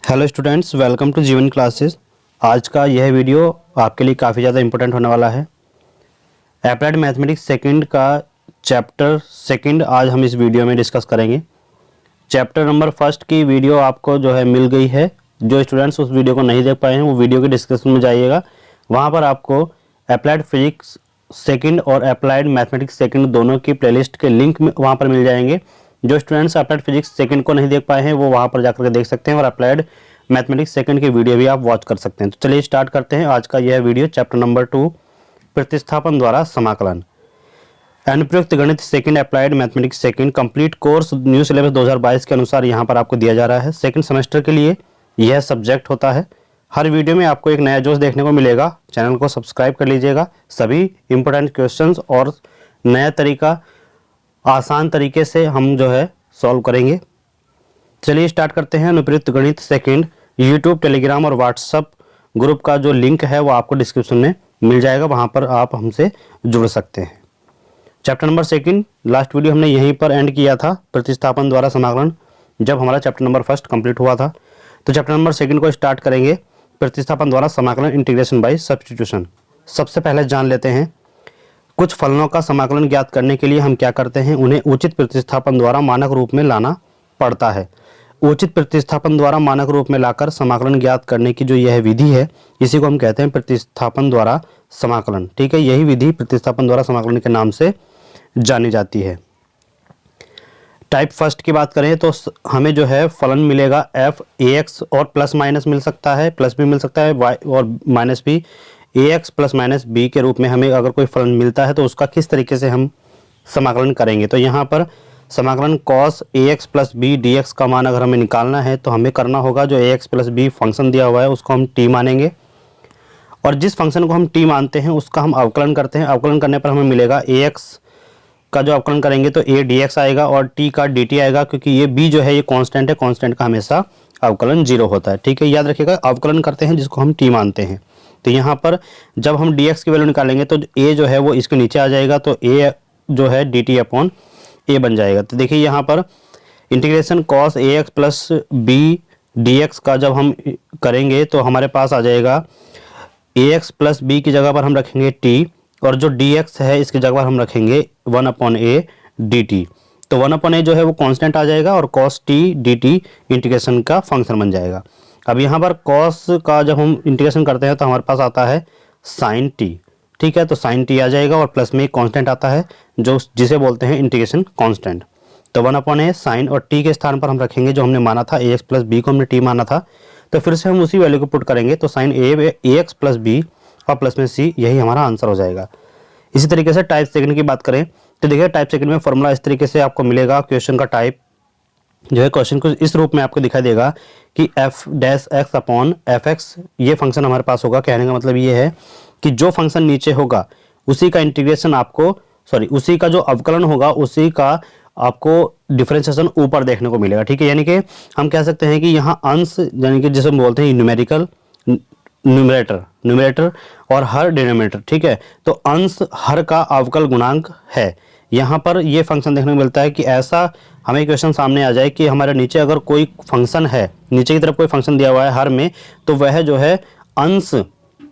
Hello students, welcome to जीवन classes. आज का यह वीडियो आपके लिए काफ़ी ज़्यादा इंपॉर्टेंट होने वाला है। अप्लाइड मैथमेटिक्स सेकंड का चैप्टर सेकंड आज हम इस वीडियो में डिस्कस करेंगे। चैप्टर नंबर फर्स्ट की वीडियो आपको जो है मिल गई है। जो स्टूडेंट्स उस वीडियो को नहीं देख पाए हैं वो वीडियो के डिस्क्रिप्शन में जाइएगा, वहाँ पर आपको अप्लाइड फिजिक्स सेकंड और अप्लाइड मैथमेटिक्स सेकंड दोनों की प्लेलिस्ट के लिंक में वहाँ पर मिल जाएंगे। जो स्टूडेंट्स अप्लाइड फिजिक्स सेकंड को नहीं देख पाए हैं वो वहाँ पर जाकर के देख सकते हैं और अप्लाइड मैथमेटिक्स सेकंड की वीडियो भी आप वॉच कर सकते हैं। तो चलिए स्टार्ट करते हैं आज का यह वीडियो। चैप्टर नंबर 2 प्रतिस्थापन द्वारा समाकलन। अनुप्रयुक्त गणित second applied mathematics second complete course new syllabus 2022 के अनुसार यहाँ पर आपको दिया जा रहा है। सेकंड सेमेस्टर के लिए यह सब्जेक्ट होता है। हर वीडियो में आपको एक नया जोश देखने को मिलेगा। चैनल को सब्सक्राइब कर लीजिएगा। सभी इंपॉर्टेंट क्वेश्चंस और नया तरीका आसान तरीके से हम जो है सॉल्व करेंगे। चलिए स्टार्ट करते हैं। अनुप्रयुक्त गणित सेकंड यूट्यूब, टेलीग्राम और व्हाट्सएप ग्रुप का जो लिंक है वो आपको डिस्क्रिप्शन में मिल जाएगा, वहाँ पर आप हमसे जुड़ सकते हैं। Chapter number second last video हमने यहीं पर एंड किया था, प्रतिस्थापन द्वारा समाकलन, जब हमारा चैप्टर नंबर फर्स्ट कंप्लीट हुआ था। तो चैप्टर नंबर सेकंड को स्टार्ट करेंगे। प्रतिस्थापन द्वारा समाकलन, इंटीग्रेशन बाय सब्स्टिट्यूशन। सबसे पहले जान लेते हैं कुछ फलनों का समाकलन ज्ञात करने के लिए हम क्या करते हैं, उन्हें उचित प्रतिस्थापन द्वारा मानक रूप में लाना पड़ता है। उचित प्रतिस्थापन द्वारा मानक रूप में लाकर समाकलन ज्ञात करने की जो यह विधि है, इसी को हम कहते हैं प्रतिस्थापन द्वारा समाकलन। ठीक है, यही विधि प्रतिस्थापन द्वारा समाकलन के नाम से जानी जाती है। टाइप फर्स्ट की बात करें तो हमें जो है फलन मिलेगा एफ ए एक्स और प्लस माइनस मिल सकता है, प्लस भी मिल सकता है, वाई और माइनस भी। ए एक्स प्लस माइनस बी के रूप में हमें अगर कोई फलन मिलता है तो उसका किस तरीके से हम समाकलन करेंगे। तो यहाँ पर समाकलन cos a x plus b d x का मान अगर हमें निकालना है तो हमें करना होगा, जो ए एक्स प्लस बी फंक्शन दिया हुआ है उसको हम टी मानेंगे और जिस फंक्शन को हम टी मानते हैं उसका हम अवकलन करते हैं। अवकलन करने पर हमें मिलेगा ए एक्स का जो अवकलन करेंगे तो ए डी एक्स आएगा और टी का डी टी आएगा, क्योंकि ये बी जो है ये कांस्टेंट है, कांस्टेंट का हमेशा अवकलन 0 होता है। ठीक है, याद रखिएगा, अवकलन करते हैं जिसको हम टी मानते हैं। तो यहाँ पर जब हम डी एक्स की वैल्यू निकालेंगे तो ए जो है वो इसके नीचे आ जाएगा, तो ए जो है डी टी अपॉन ए बन जाएगा। तो देखिए यहाँ पर integration cos a x plus b d x का जब हम करेंगे तो हमारे पास आ जाएगा ए एक्स प्लस बी की जगह पर हम रखेंगे टी और जो डी एक्स है इसकी जगह पर हम रखेंगे 1 अपॉन ए डी टी। तो 1 अपॉन ए जो है वो कांस्टेंट आ जाएगा और cos T D T integration का फंक्शन बन जाएगा। अब यहाँ पर कॉस का जब हम इंटीग्रेशन करते हैं तो हमारे पास आता है साइन टी। ठीक है, तो साइन टी आ जाएगा और प्लस में एक कांस्टेंट आता है जो जिसे बोलते हैं इंटीग्रेशन कांस्टेंट। तो 1 अपॉन ए साइन और टी के स्थान पर हम रखेंगे जो हमने माना था ए एक्स प्लस बी को हमने टी माना था, तो फिर से हम उसी वैल्यू को पुट करेंगे तो साइन ए एक्स प्लस बी और प्लस में सी, यही हमारा आंसर हो जाएगा। इसी तरीके से टाइप सेकंड की बात करें तो देखिए टाइप सेकंड में फॉर्मूला इस तरीके से आपको मिलेगा। क्वेश्चन का टाइप जो है क्वेश्चन को इस रूप में आपको दिखाई देगा कि F dash x upon f x ये फंक्शन हमारे पास होगा। कहने का मतलब ये है कि जो फंक्शन नीचे होगा उसी का इंटीग्रेशन आपको उसी का जो अवकलन होगा उसी का आपको डिफरेंशिएशन ऊपर देखने को मिलेगा। ठीक है, यानी कि हम कह सकते हैं कि यहाँ अंश यानी कि जिसे हम बोलते हैं न्यूमेरिकल न्यूमरेटर और हर डिनोमिनेटर। ठीक है, तो अंश हर का अवकल गुणांक है। यहाँ पर ये फंक्शन देखने को मिलता है कि ऐसा हमें क्वेश्चन सामने आ जाए कि हमारे नीचे अगर कोई फंक्शन है, नीचे की तरफ कोई फंक्शन दिया हुआ है हर में, तो वह जो है अंश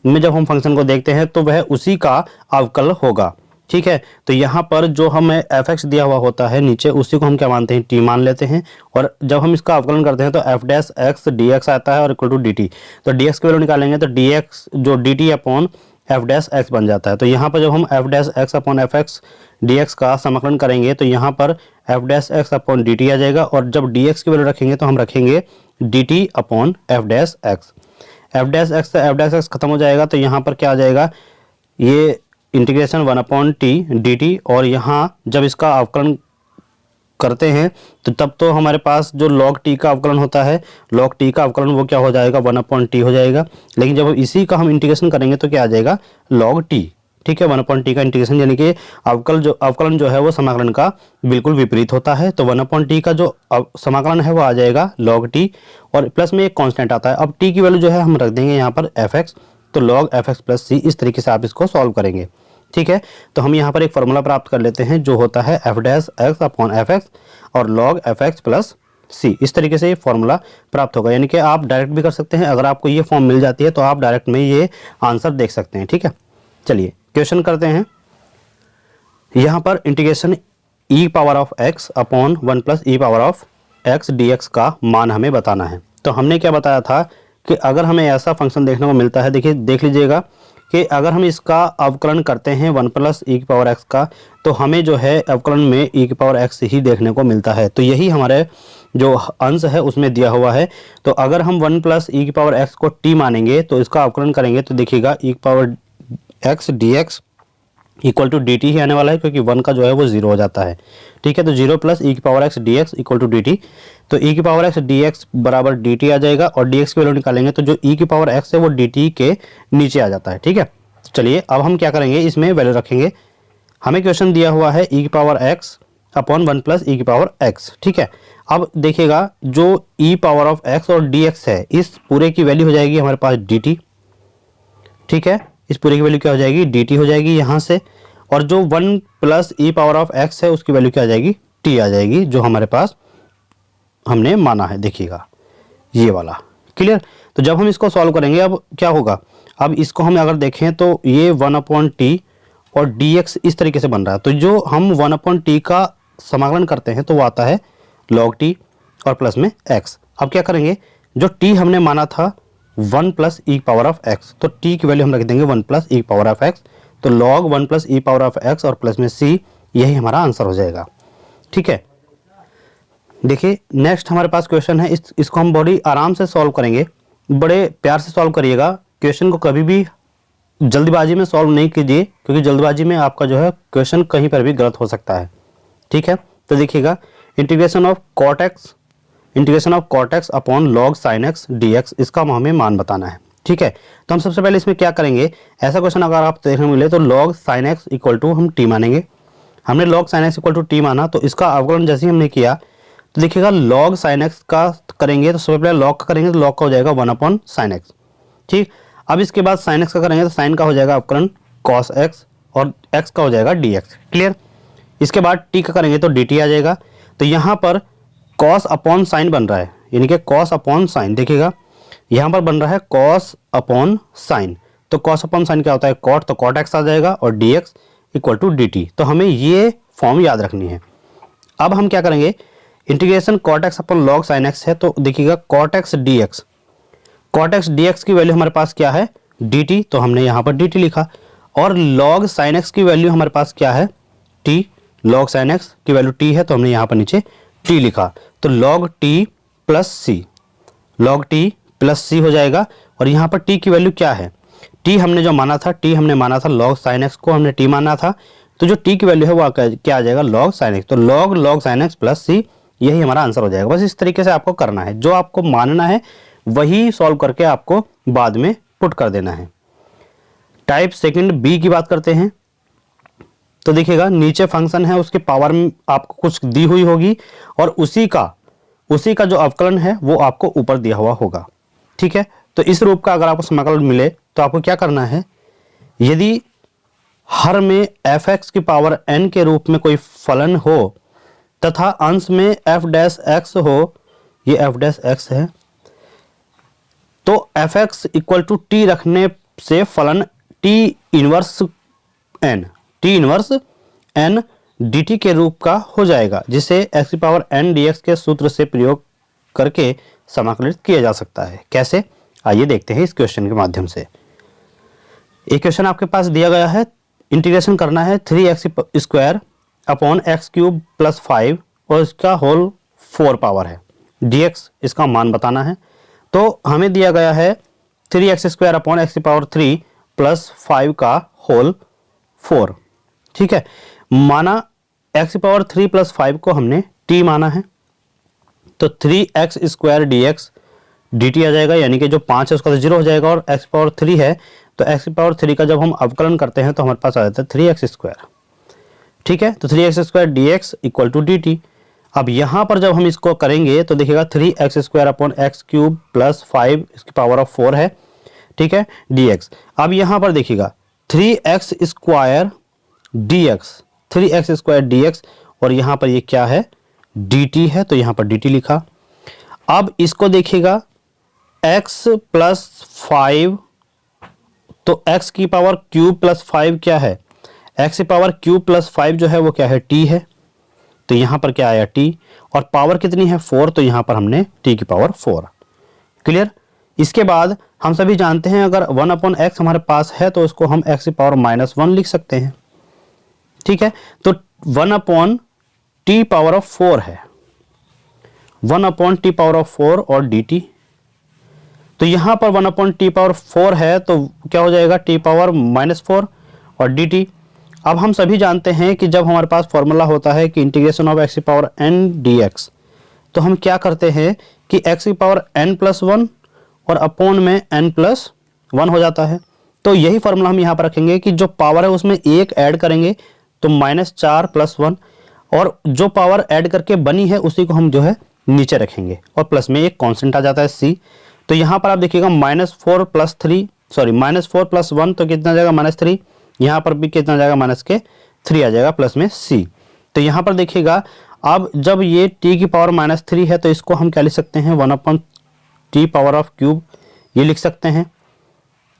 में जब हम फंक्शन को देखते हैं तो वह उसी का अवकल होगा। ठीक है, तो यहाँ पर जो हमें एफ एक्स दिया हुआ होता है नीचे, उसी को हम क्या मानते हैं, टी मान लेते हैं और जब हम इसका अवकलन करते हैं तो f dash x D x आता है और इक्वल टू डी टी। तो डी एक्स की वैल्यू निकालेंगे तो डी एक्स जो d t upon f dash x बन जाता है। तो यहाँ पर जब हम f dash x upon f x D x का समाकलन करेंगे तो यहाँ पर f dash x upon d T आ जाएगा और जब डी एक्स की वैल्यू रखेंगे तो हम रखेंगे D t upon f dash x. F dash x से एफ डैश एक्स खत्म हो जाएगा तो यहाँ पर क्या आ जाएगा, ये integration 1 upon T D T और यहाँ जब इसका अवकलन करते हैं तो तब तो हमारे पास जो log t का अवकलन होता है, log t का अवकलन वो क्या हो जाएगा, 1 अपॉन टी हो जाएगा। लेकिन जब इसी का हम इंटीग्रेशन करेंगे तो क्या आ जाएगा, log t। ठीक है, 1 अपॉन टी का इंटीग्रेशन यानी कि अवकलन जो है वो समाकलन का बिल्कुल विपरीत होता है। तो 1 अपॉन टी का जो समाकलन है वो आ जाएगा log t और प्लस में एक कांस्टेंट आता है। अब t की वैल्यू जो है हम रख देंगे यहाँ पर एफ एक्स, तो log एफ एक्स प्लस सी। इस तरीके से आप इसको सॉल्व करेंगे। ठीक है, तो हम यहाँ पर एक फॉर्मूला प्राप्त कर लेते हैं जो होता है F dash x upon f x और log एफ एक्स प्लस सी। इस तरीके से ये फॉर्मूला प्राप्त होगा, यानी कि आप डायरेक्ट भी कर सकते हैं। अगर आपको ये फॉर्म मिल जाती है तो आप डायरेक्ट में ये आंसर देख सकते हैं। ठीक है, चलिए क्वेश्चन करते हैं। यहाँ पर integration E power of x upon 1 plus e power of x D x का मान हमें बताना है। तो हमने क्या बताया था कि अगर हमें ऐसा फंक्शन देखने को मिलता है, देखिए देख लीजिएगा कि अगर हम इसका अवकलन करते हैं 1 प्लस ई की पावर एक्स का, तो हमें जो है अवकलन में ई की पावर एक्स ही देखने को मिलता है। तो यही हमारे जो अंश है उसमें दिया हुआ है। तो अगर हम 1 प्लस ई की पावर एक्स को टी मानेंगे तो इसका अवकलन करेंगे तो देखिएगा ई की power x D x equal to D t ही आने वाला है, क्योंकि 1 का जो है वो 0 हो जाता है। ठीक है, तो 0 प्लस ई की power x D x equal to D T. तो ई की पावर एक्स डी एक्स बराबर डी टी आ जाएगा, और डी एक्स की वैल्यू निकालेंगे तो जो ई की पावर एक्स है वो डी टी के नीचे आ जाता है। ठीक है, चलिए अब हम क्या करेंगे, इसमें वैल्यू रखेंगे। हमें क्वेश्चन दिया हुआ है ई की power x upon 1 plus E की पावर एक्स। ठीक है, अब देखिएगा जो ई पावर ऑफ एक्स और डी एक्स है, इस पूरे की वैल्यू हो जाएगी हमारे पास डी टी। ठीक है, इस पूरे की वैल्यू क्या हो जाएगी, डी टी हो जाएगी यहाँ से, और जो 1 plus e power of x है उसकी वैल्यू क्या आ जाएगी, टी आ जाएगी, जो हमारे पास हमने माना है। देखिएगा ये वाला क्लियर। तो जब हम इसको सॉल्व करेंगे अब क्या होगा, अब इसको हम अगर देखें तो ये 1 अपॉन टी और डी एक्स इस तरीके से बन रहा है। तो जो हम 1 अपॉन टी का समाकलन करते हैं तो वो आता है लॉग टी और प्लस में एक्स। अब क्या करेंगे, जो टी हमने माना था 1 plus e power of x, तो टी की वैल्यू हम रख देंगे 1 plus e power of x. तो log 1 plus e power of x और प्लस में सी, यही हमारा आंसर हो जाएगा। ठीक है, देखिए नेक्स्ट हमारे पास क्वेश्चन है, इसको हम बड़ी आराम से सॉल्व करेंगे। बड़े प्यार से सॉल्व करिएगा, क्वेश्चन को कभी भी जल्दबाजी में सॉल्व नहीं कीजिए, क्योंकि जल्दबाजी में आपका जो है क्वेश्चन कहीं पर भी गलत हो सकता है। ठीक है, तो देखिएगा integration of cot X upon log sine X D X, इसका हमें मान बताना है। ठीक है, तो हम सबसे पहले इसमें क्या करेंगे, ऐसा क्वेश्चन अगर आप देखने को मिले तो log sine X equal to हम टी मानेंगे। हमने log sine X equal to T माना, तो इसका अवकलन जैसे ही हमने किया तो देखिएगा लॉग साइन एक्स का करेंगे तो सबसे पहले लॉग का करेंगे तो लॉग का हो जाएगा 1 अपॉन साइन एक्स। ठीक, अब इसके बाद साइन एक्स का करेंगे तो साइन का हो जाएगा अवकलन कॉस एक्स, और एक्स का हो जाएगा डी एक्स। क्लियर, इसके बाद टी का करेंगे तो डी टी आ जाएगा। तो यहाँ पर कॉस अपॉन साइन बन रहा है, यानी कि कॉस अपॉन साइन, देखिएगा यहाँ पर बन रहा है कॉस अपॉन साइन। तो कॉस अपॉन साइन क्या होता है, कॉट, तो कॉट एक्स आ जाएगा, और D x equal to D T. तो हमें ये फॉर्म याद रखनी है। अब हम क्या करेंगे, integration cot X upon log sine X है, तो देखिएगा cot X D X, cot X D x की वैल्यू हमारे पास क्या है, डी टी, तो हमने यहाँ पर डी टी लिखा। और लॉग साइन एक्स की वैल्यू हमारे पास क्या है, टी, लॉग साइन एक्स की वैल्यू टी है, तो हमने यहाँ पर नीचे टी लिखा। तो लॉग टी प्लस सी, लॉग टी प्लस सी हो जाएगा। और यहाँ पर टी की वैल्यू क्या है, टी हमने जो माना था, टी हमने माना था लॉग साइन एक्स को हमने टी माना था, तो जो टी की वैल्यू है वो क्या आ जाएगा, लॉग साइन एक्स। तो log sine X plus c, यही हमारा आंसर हो जाएगा। बस इस तरीके से आपको करना है, जो आपको मानना है वही सॉल्व करके आपको बाद में पुट कर देना है। टाइप सेकंड बी की बात करते हैं। तो देखिएगा नीचे फंक्शन है, उसके पावर में आपको कुछ दी हुई होगी, और उसी का जो अवकलन है वो आपको ऊपर दिया हुआ होगा। ठीक है, तो इस रूप का अगर आपको समाकलन मिले तो आपको क्या करना है, यदि हर में एफ एक्स की पावर एन के रूप में कोई फलन हो तथा अंश में एफ डैश एक्स हो, ये एफ डैश एक्स है, तो F X equal to T रखने से फलन T inverse N D T के रूप का हो जाएगा, जिसे एक्स की पावर एन डी एक्स के सूत्र से प्रयोग करके समाकलित किया जा सकता है। कैसे, आइए देखते हैं इस क्वेश्चन के माध्यम से। एक क्वेश्चन आपके पास दिया गया है, इंटीग्रेशन करना है 3x square upon x cube plus 5 और इसका होल 4 पावर है, dx इसका मान बताना है। तो हमें दिया गया है 3x स्क्वायर अपॉन एक्स की पावर 3 प्लस 5 का होल 4। ठीक है, माना एक्स की पावर 3 प्लस 5 को हमने t माना है, तो 3x स्क्वायर dx dt आ जाएगा, यानी कि जो 5 है उसका तो 0 हो जाएगा, और x पावर 3 है तो x की पावर 3 का जब हम अवकलन करते हैं तो हमारे पास आ जाता है 3x स्क्वायर। ठीक है, तो 3x square dx equal to dt। अब यहाँ पर जब हम इसको करेंगे तो देखिएगा 3x square upon x cube plus 5 इसकी पावर ऑफ 4 है। ठीक है, dx। अब यहाँ पर देखिएगा 3x स्क्वायर dx, और यहाँ पर ये क्या है, dt है, तो यहाँ पर dt लिखा। अब इसको देखिएगा x प्लस 5, तो x की पावर क्यूब प्लस 5 क्या है, x की पावर क्यूब प्लस 5 जो है वो क्या है, t है। तो यहां पर क्या आया t, और पावर कितनी है 4, तो यहां पर हमने t की पावर 4। क्लियर। इसके बाद हम सभी जानते हैं अगर 1/x हमारे पास है तो उसको हम x की पावर -1 लिख सकते हैं। ठीक है, तो 1/t पावर ऑफ 4 है, 1/t पावर ऑफ 4 और dt। तो यहां पर 1/t पावर 4 है तो क्या हो जाएगा, t पावर -4 और dt। अब हम सभी जानते हैं कि जब हमारे पास फॉर्मूला होता है कि इंटीग्रेशन ऑफ x की पावर n dx, तो हम क्या करते हैं कि x की पावर n+1 और अपॉन में n+1 हो जाता है। तो यही फॉर्मूला हम यहाँ पर रखेंगे कि जो पावर है उसमें एक ऐड करेंगे तो -4 + 1, और जो पावर ऐड करके बनी है उसी को हम जो है नीचे रखेंगे, और प्लस में एक कांस्टेंट आ जाता है c। तो यहाँ पर आप देखिएगा -4 + 3, सॉरी -4 + 1 तो कितना जाएगा -3, यहाँ पर भी कितना जाएगा -3 आ जाएगा, प्लस में c। तो यहाँ पर देखिएगा अब जब ये t की पावर -3 है तो इसको हम क्या लिख सकते हैं, 1/t पावर ऑफ क्यूब, ये लिख सकते हैं।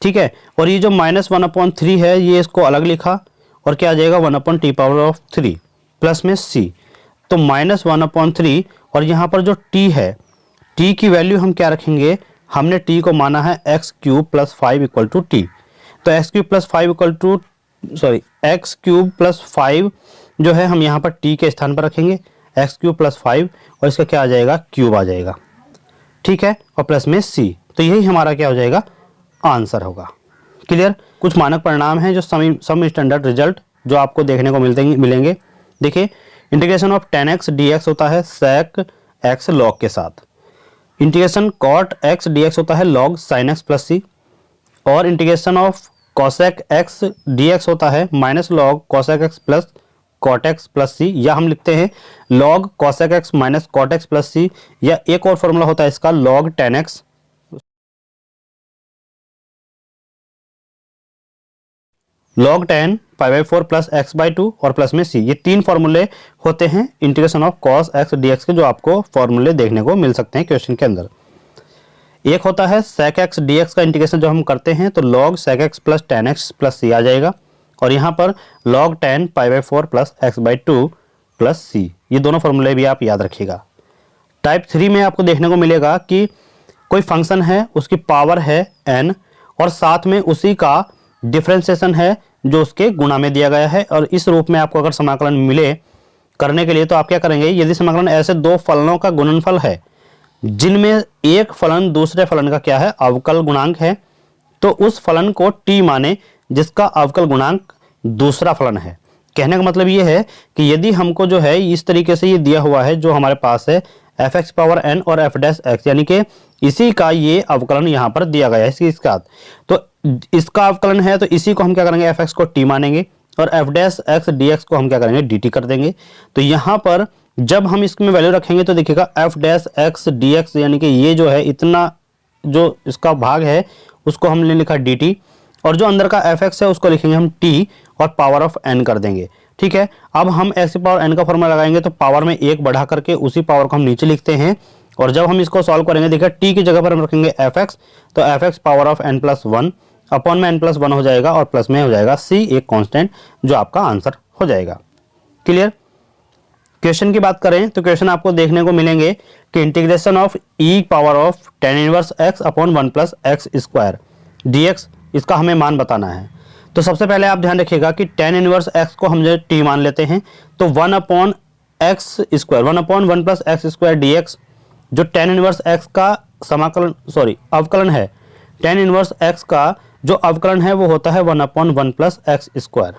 ठीक है, और ये जो -1/3 है ये इसको अलग लिखा, और क्या आ जाएगा 1/t पावर ऑफ 3 प्लस में c। तो -1/3, और यहाँ पर जो t है, t की वैल्यू हम क्या रखेंगे, हमने t को माना है x³ + 5 = t। तो x³ + 5 x³ + 5 जो है हम यहाँ पर t के स्थान पर रखेंगे, x³ + 5, और इसका क्या आ जाएगा, क्यूब आ जाएगा। ठीक है, और प्लस में c। तो यही हमारा क्या हो जाएगा, आंसर होगा। क्लियर। कुछ मानक परिणाम हैं जो सम स्टैंडर्ड रिजल्ट जो आपको देखने को मिलेंगे। देखिए, integration of tan x dx होता है sec x log के साथ, इंटीग्रेशन cot x dx होता है log sin x + c, और integration of cosec x dx होता है -log cosec x + cot x + c, या हम लिखते हैं log cosec x - cot x + c, या एक और फॉर्मूला होता है इसका log tan x, log tan π/4 + x/2 और प्लस में c। ये तीन फॉर्मूले होते हैं integration of cos x dx के, जो आपको फॉर्मूले देखने को मिल सकते हैं क्वेश्चन के अंदर। एक होता है sec x dx का इंटीग्रेशन जो हम करते हैं तो log sec x + tan x + c आ जाएगा, और यहाँ पर log tan π/4 + x/2 + c। ये दोनों फॉर्मूले भी आप याद रखिएगा। टाइप 3 में आपको देखने को मिलेगा कि कोई फंक्शन है, उसकी पावर है n, और साथ में उसी का डिफरेंशिएशन है जो उसके गुणा में दिया गया है, और इस रूप में आपको अगर समाकलन मिले करने के लिए तो आप क्या करेंगे, यदि समाकलन ऐसे दो फलनों का गुणनफल है जिनमें एक फलन दूसरे फलन का क्या है, अवकल गुणांक है, तो उस फलन को t माने जिसका अवकल गुणांक दूसरा फलन है। कहने का मतलब ये है कि यदि हमको जो है इस तरीके से ये दिया हुआ है जो हमारे पास है fx पावर n और f'(x), यानी कि इसी का ये अवकलन यहाँ पर दिया गया है इसका, तो इसका अवकलन है तो इसी को हम क्या करेंगे, fx को t मानेंगे, और f'(x dx को हम क्या करेंगे, dt कर देंगे। तो यहाँ पर जब हम इसमें वैल्यू रखेंगे तो देखिएगा f'(x dx, यानी कि ये जो है इतना जो इसका भाग है उसको हमने लिखा dt, और जो अंदर का fx है उसको लिखेंगे हम t और पावर ऑफ n कर देंगे। ठीक है, अब हम x की पावर n का फॉर्मूला लगाएंगे तो पावर में एक बढ़ा करके उसी पावर को हम नीचे लिखते हैं, और जब हम इसको सॉल्व करेंगे देखिए t की जगह पर हम रखेंगे fx, तो fx power of n+1 upon में n+1 हो जाएगा, और प्लस में हो जाएगा c, एक कांस्टेंट जो आपका आंसर हो जाएगा। क्लियर। क्वेश्चन की बात करें तो क्वेश्चन आपको देखने को मिलेंगे कि integration of e power of tan inverse x upon 1 + x² dx, इसका हमें मान बताना है। तो सबसे पहले आप ध्यान रखिएगा कि tan इनवर्स x को हम जो t मान लेते हैं, तो 1/(x²) 1/(1 + x² dx, जो tan इनवर्स x का समाकलन अवकलन है, tan इनवर्स x का जो अवकलन है वो होता है 1/(1 + x²।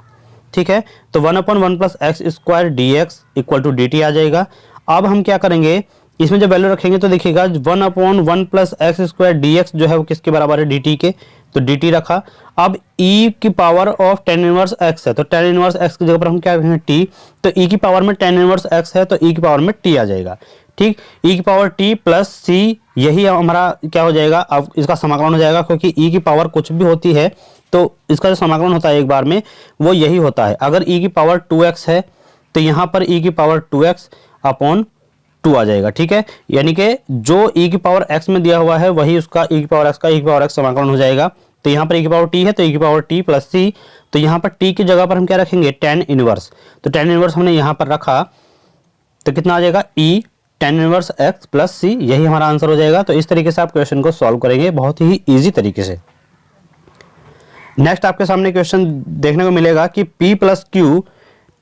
ठीक है, तो 1/(1 + x² dx = dt आ जाएगा। अब हम क्या करेंगे, इसमें जब वैल्यू रखेंगे तो देखिएगा 1/(1 + x² dx जो है वो किसके बराबर है, dt के, तो dt रखा। अब e की power of tan inverse x है, तो tan इनवर्स x की जगह पर हम क्या रखेंगे, t, तो e की पावर में tan इनवर्स x है तो e की पावर में t आ जाएगा। ठीक, e की पावर t + c, यही हमारा क्या हो जाएगा, अब इसका समाकलन हो जाएगा, क्योंकि e की पावर कुछ भी होती है तो इसका जो समाकलन होता है एक बार में वो यही होता है। अगर e की पावर 2x है तो यहाँ पर e की पावर 2x अपॉन 2 आ जाएगा। ठीक है, यानी कि जो e की पावर x में दिया हुआ है वही उसका e की पावर x का e की पावर x समाकलन हो जाएगा। तो यहाँ पर e की पावर t है तो e की पावर t प्लस c, तो यहाँ पर t की जगह पर हम क्या रखेंगे, tan इनवर्स। तो tan इनवर्स हमने यहाँ पर रखा तो कितना आ जाएगा, e tan inverse x plus c, यही हमारा आंसर हो जाएगा। तो इस तरीके से आप क्वेश्चन को सॉल्व करेंगे बहुत ही ईजी तरीके से। नेक्स्ट आपके सामने क्वेश्चन देखने को मिलेगा कि p plus Q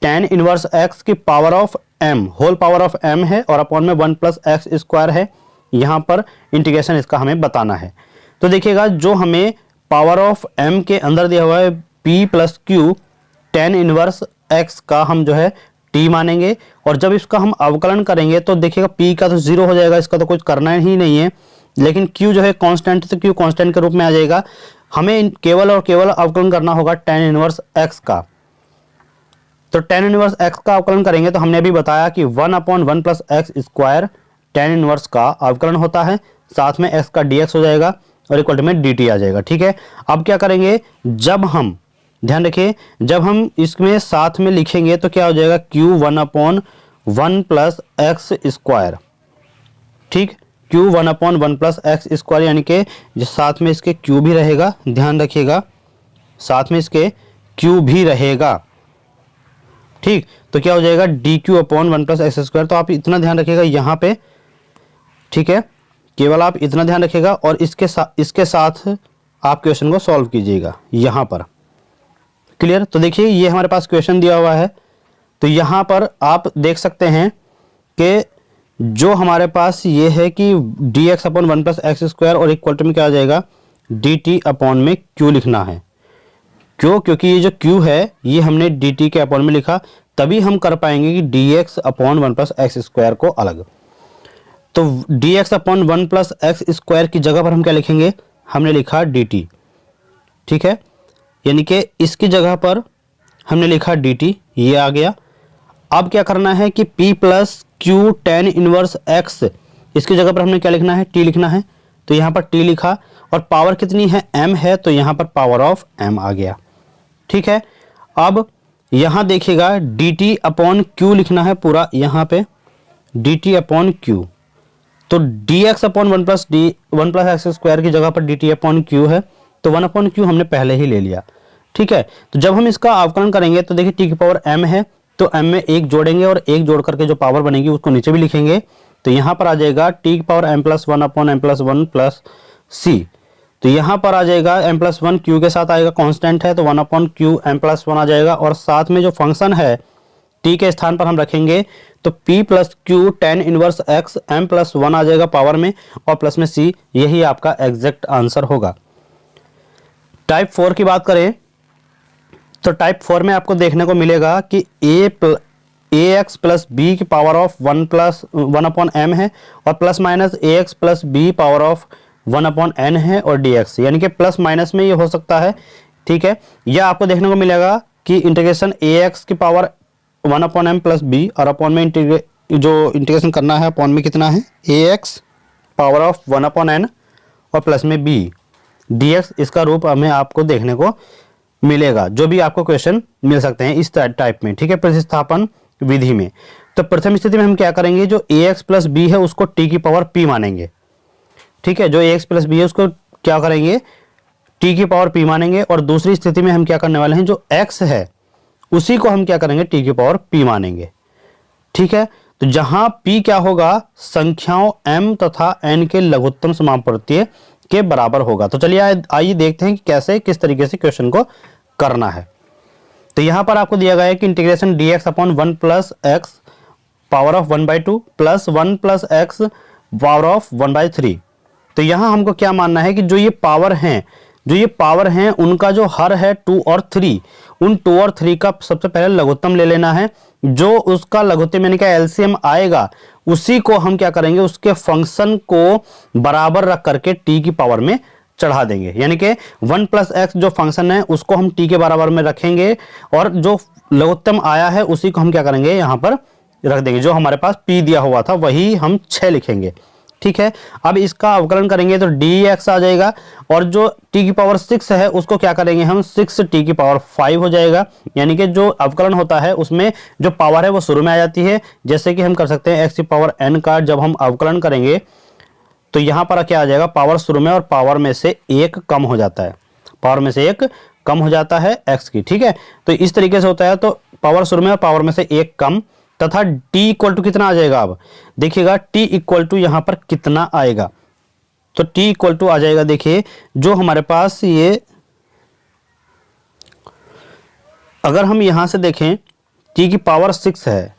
tan inverse x की power of m, whole power of m है और अपॉन में 1 प्लस एक्स स्क्वायर है। यहाँ पर इंटीग्रेशन इसका हमें बताना है। तो देखिएगा जो हमें पावर ऑफ m के अंदर दिया हुआ है p plus Q tan inverse x का हम जो है t मानेंगे, और जब इसका हम अवकलन करेंगे तो देखिएगा p का तो 0 हो जाएगा, इसका तो कुछ करना ही नहीं है, लेकिन q जो है कांस्टेंट है तो q कांस्टेंट के रूप में आ जाएगा। हमें केवल और केवल अवकलन करना होगा tan इनवर्स x का। तो tan इनवर्स x का अवकलन करेंगे तो हमने अभी बताया कि 1/1 plus x square tan inverse का अवकलन होता है, साथ में x का dx हो जाएगा और इक्वल टू में dt आ जाएगा। ठीक है, अब क्या करेंगे, जब हम ध्यान रखिए जब हम इसमें साथ में लिखेंगे तो क्या हो जाएगा, q 1/1 प्लस एक्स स्क्वायर। ठीक, q 1/1 प्लस एक्स स्क्वायर, यानी कि साथ में इसके q भी रहेगा, ध्यान रखिएगा साथ में इसके q भी रहेगा। ठीक, तो क्या हो जाएगा dq/1 प्लस एक्स स्क्वायर। तो आप इतना ध्यान रखिएगा यहाँ पे, ठीक है, केवल आप इतना ध्यान रखिएगा और इसके साथ आप क्वेश्चन को सॉल्व कीजिएगा यहाँ पर। क्लियर, तो देखिए ये हमारे पास क्वेश्चन दिया हुआ है, तो यहाँ पर आप देख सकते हैं कि जो हमारे पास ये है कि dx/1 प्लस एक्स स्क्वायर और इक्वल टू में क्या आ जाएगा, dt/में q लिखना है। क्यों, क्योंकि ये जो q है ये हमने dt के अपॉन में लिखा, तभी हम कर पाएंगे कि dx/1 प्लस एक्स स्क्वायर को अलग। तो dx/1 प्लस एक्स स्क्वायर की जगह पर हम क्या लिखेंगे, हमने लिखा dt। ठीक है, यानी कि इसकी जगह पर हमने लिखा dt, ये आ गया। अब क्या करना है कि p plus Q tan inverse x, इसकी जगह पर हमने क्या लिखना है, t लिखना है। तो यहाँ पर t लिखा और पावर कितनी है, m है, तो यहाँ पर पावर ऑफ m आ गया। ठीक है, अब यहाँ देखिएगा dt/q लिखना है पूरा, यहाँ पे dt/q। तो dx/1 प्लस एक्स स्क्वायर की जगह पर dt/q है, तो 1/q हमने पहले ही ले लिया। ठीक है, तो जब हम इसका अवकलन करेंगे तो देखिए t की पावर m है, तो m में एक जोड़ेंगे और एक जोड़ करके जो पावर बनेगी उसको नीचे भी लिखेंगे। तो यहाँ पर आ जाएगा t की पावर m+1/m+1 प्लस c। तो यहाँ पर आ जाएगा m+1 q के साथ आएगा, कांस्टेंट है तो 1/q m+1 आ जाएगा, और साथ में जो फंक्शन है t के स्थान पर हम रखेंगे तो p plus Q tan inverse x m+1 आ जाएगा पावर में, और प्लस में c, यही आपका एग्जैक्ट आंसर होगा। टाइप 4 की बात करें तो टाइप 4 में आपको देखने को मिलेगा कि ax प्लस बी की पावर ऑफ 1/m है, और plus minus ax plus B power of 1/n है, और dx, यानी कि प्लस माइनस में ये हो सकता है। ठीक है, यह आपको देखने को मिलेगा कि इंटीग्रेशन ax की पावर 1/m प्लस बी, और अपॉन में जो इंटीग्रेशन करना है अपॉन में कितना है, ax पावर ऑफ 1/n और प्लस में b dx, इसका रूप हमें आपको देखने को मिलेगा, जो भी आपको क्वेश्चन मिल सकते हैं इस टाइप में। ठीक है, प्रतिस्थापन विधि में। तो प्रथम स्थिति में हम क्या करेंगे, जो ax प्लस बी है उसको t की पावर p मानेंगे। ठीक है, जो ax प्लस बी है उसको क्या करेंगे, t की पावर p मानेंगे, और दूसरी स्थिति में हम क्या करने वाले हैं, जो x है उसी को हम क्या करेंगे, t की पावर p मानेंगे। ठीक है, तो जहां p क्या होगा, संख्याओं m तथा n के लघुत्तम समापवर्तीय के बराबर होगा। तो चलिए आइए देखते हैं कि कैसे किस तरीके से क्वेश्चन को करना है। तो यहां पर आपको दिया गया है कि integration dx/1 plus x power of 1/2 plus 1 plus x power of 1/3। तो यहां हमको क्या मानना है कि जो ये पावर हैं उनका जो हर है 2 और 3, उन 2 और 3 का सबसे पहले लघुत्तम ले लेना है। जो उसका लघुत्तम यानी कि एलसीएम आएगा उसी को हम क्या करेंगे, उसके फंक्शन को बराबर रख करके t की पावर में चढ़ा देंगे, यानी कि 1 प्लस एक्स जो फंक्शन है उसको हम t के बराबर में रखेंगे, और जो लघुत्तम आया है उसी को हम क्या करेंगे, यहाँ पर रख देंगे। जो हमारे पास p दिया हुआ था वही हम 6 लिखेंगे, ठीक है। अब इसका अवकलन करेंगे तो dx आ जाएगा और जो t की पावर 6 है उसको क्या करेंगे हम 6t की पावर 5 हो जाएगा। यानी कि जो अवकलन होता है उसमें जो पावर है वो शुरू में आ जाती है। जैसे कि हम कर सकते हैं x की पावर n का जब हम अवकलन करेंगे तो यहां पर क्या आ जाएगा, पावर शुरू में और पावर में से एक कम हो जाता है, पावर में से एक कम हो जाता है x की। ठीक है, तो इस तरीके से होता है। तो पावर शुरू में और पावर में से एक कम तथा t इक्वल टू कितना आ जाएगा, अब देखिएगा t इक्वल टू यहां पर कितना आएगा, तो t इक्वल टू आ जाएगा, देखिए जो हमारे पास ये, अगर हम यहां से देखें t की पावर 6 है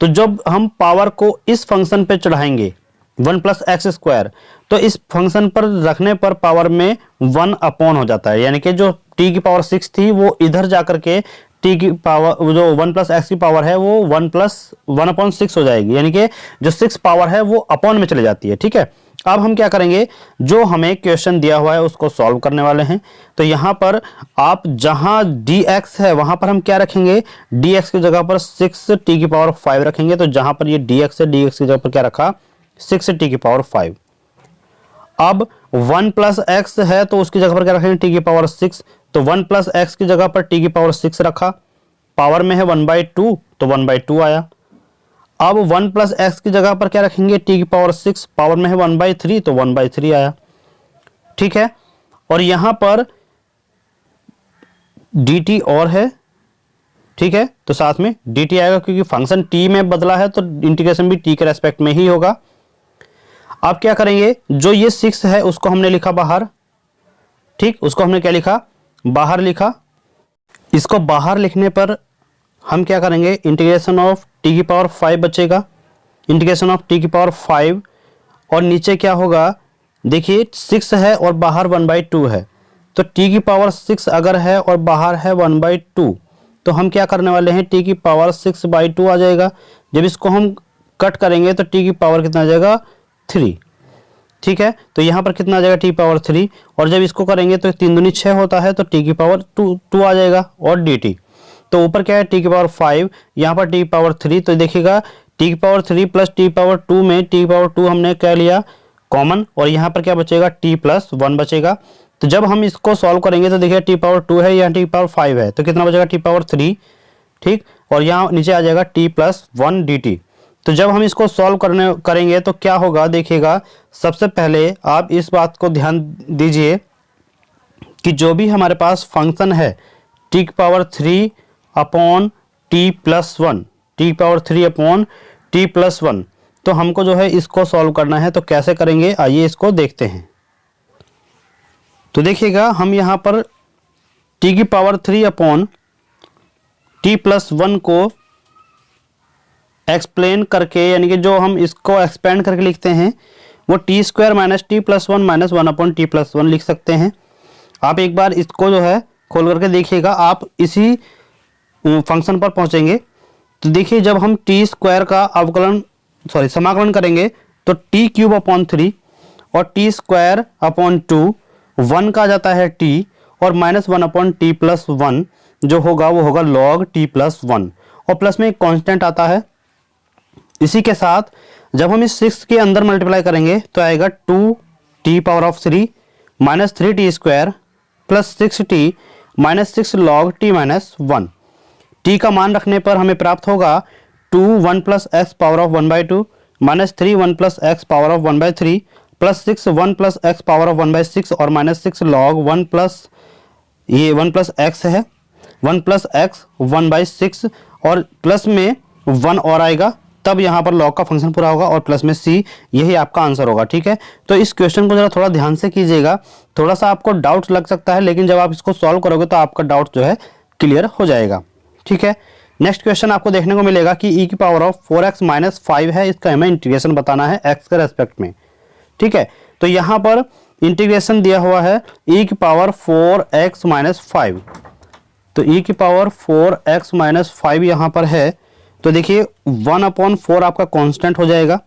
तो जब हम पावर को इस फंक्शन पे चढ़ाएंगे 1 प्लस एक्स स्क्वायर, तो इस फंक्शन पर रखने पर पावर में 1 अपॉन हो जाता है। यानी कि जो t की पावर 6 थी वो इधर जाकर के t की पावर जो 1 प्लस एक्स की पावर है वो 1 प्लस 1/6 हो जाएगी। यानी कि जो 6 पावर है वो अपॉन में चली जाती है। ठीक है, अब हम क्या करेंगे, जो हमें क्वेश्चन दिया हुआ है उसको सॉल्व करने वाले हैं। तो यहाँ पर आप जहां dx है वहां पर हम क्या रखेंगे, dx की जगह पर 6t की पावर 5 रखेंगे। तो जहां पर ये dx है, dx की जगह पर क्या रखा, 6t की पावर 5। अब 1 प्लस एक्स है तो उसकी जगह पर क्या रखेंगे, t की पावर 6। तो 1 प्लस एक्स की जगह पर t की पावर 6 रखा, पावर में है 1/2 तो 1/2 आया। अब 1 प्लस एक्स की जगह पर क्या रखेंगे, t की पावर 6, पावर में है 1/3 तो 1/3 आया। ठीक है, और यहां पर dt और है। ठीक है, तो साथ में dt आएगा क्योंकि फंक्शन t में बदला है तो इंटीग्रेशन भी t के रेस्पेक्ट में ही होगा। अब क्या करेंगे, जो ये 6 है उसको हमने लिखा बाहर। ठीक, उसको हमने क्या लिखा, बाहर लिखा। इसको बाहर लिखने पर हम क्या करेंगे, इंटीग्रेशन ऑफ t की पावर 5 बचेगा, इंटीग्रेशन ऑफ t की पावर 5, और नीचे क्या होगा, देखिए 6 है और बाहर 1/2 है। तो t की पावर 6 अगर है और बाहर है 1/2 तो हम क्या करने वाले हैं, t की पावर 6/2 आ जाएगा। जब इसको हम कट करेंगे तो t की पावर कितना आ जाएगा, 3। ठीक है, तो यहाँ पर कितना आ जाएगा, t पावर 3, और जब इसको करेंगे तो 3 दूनी 6 होता है तो t की पावर 2 आ जाएगा, और dt। तो ऊपर क्या है, t की पावर 5, यहाँ पर t पावर 3। तो देखिएगा t की पावर 3 प्लस t पावर 2 में t पावर 2 हमने क्या लिया कॉमन, और यहाँ पर क्या बचेगा, t प्लस 1 बचेगा। तो जब हम इसको सॉल्व करेंगे तो देखिए t पावर 2 है, यहाँ t पावर 5 है, तो कितना बचेगा, t पावर 3। ठीक, और यहाँ नीचे आ जाएगा t प्लस 1 dt। तो जब हम इसको सॉल्व करेंगे तो क्या होगा, देखिएगा सबसे पहले आप इस बात को ध्यान दीजिए कि जो भी हमारे पास फंक्शन है t की power 3 upon t plus 1, t power 3 upon t plus 1, तो हमको जो है इसको सॉल्व करना है। तो कैसे करेंगे, आइए इसको देखते हैं। तो देखिएगा हम यहाँ पर t की पावर 3 अपॉन t प्लस 1 को एक्सप्लेन करके, यानी कि जो हम इसको एक्सपेंड करके लिखते हैं वो T square minus T plus 1 minus 1 upon T plus 1 लिख सकते हैं। आप एक बार इसको जो है खोल करके देखिएगा, आप इसी फंक्शन पर पहुंचेंगे। तो देखिए जब हम टी स्क्वायर का समाकलन करेंगे तो टी क्यूब अपॉन 3 और टी स्क्वायर अपॉन 2, 1 का आ जाता है टी, और माइनस 1 अपॉन टी प्लस 1 जो होगा वो होगा लॉग टी प्लस 1, और प्लस में एक कांस्टेंट आता है। इसी के साथ जब हम इस 6 के अंदर मल्टीप्लाई करेंगे तो आएगा 2t power of 3 minus 3t square plus 6t minus 6 log t minus 1। t का मान रखने पर हमें प्राप्त होगा 2 1 plus x power of 1/2 minus 3 1 plus x power of 1/3 plus 6 1 plus x power of 1/6 और माइनस 6 लॉग 1 प्लस ये 1 प्लस एक्स है 1 प्लस एक्स 1/6, और प्लस में 1 और आएगा, तब यहाँ पर लॉग का फंक्शन पूरा होगा, और प्लस में c, यही आपका आंसर होगा। ठीक है, तो इस क्वेश्चन को जरा थोड़ा ध्यान से कीजिएगा, थोड़ा सा आपको डाउट लग सकता है लेकिन जब आप इसको सॉल्व करोगे तो आपका डाउट जो है क्लियर हो जाएगा। ठीक है, नेक्स्ट क्वेश्चन आपको देखने को मिलेगा कि e की पावर ऑफ 4x माइनस 5 है, इसका हमें इंटीग्रेशन बताना है x के रेस्पेक्ट में। ठीक है, तो यहाँ पर इंटीग्रेशन दिया हुआ है e की पावर 4x माइनस 5, तो e की पावर 4x माइनस 5 यहाँ पर है। तो देखिए 1/4 आपका कांस्टेंट हो जाएगा,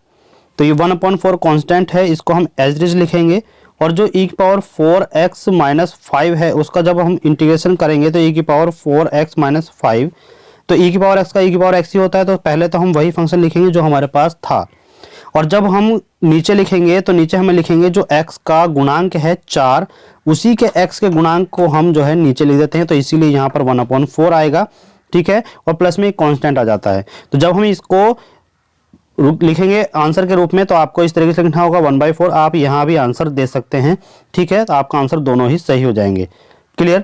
तो ये 1/4 कांस्टेंट है, इसको हम एज इट इज लिखेंगे, और जो e की पावर 4x माइनस 5 है उसका जब हम इंटीग्रेशन करेंगे तो e की पावर 4x माइनस 5, तो e की पावर x का e की पावर x ही होता है, तो पहले तो हम वही फंक्शन लिखेंगे जो हमारे पास था, और जब हम नीचे लिखेंगे तो नीचे हमें लिखेंगे जो x का गुणांक है 4, उसी के x के गुणांक को हम जो है नीचे लिख देते हैं, तो इसीलिए यहाँ पर 1/4 आएगा, ठीक है। और प्लस में एक कांस्टेंट आ जाता है। तो जब हम इसको लिखेंगे आंसर के रूप में तो आपको इस तरीके से लिखना होगा 1/4। आप यहाँ भी आंसर दे सकते हैं, ठीक है। तो आपका आंसर दोनों ही सही हो जाएंगे। क्लियर।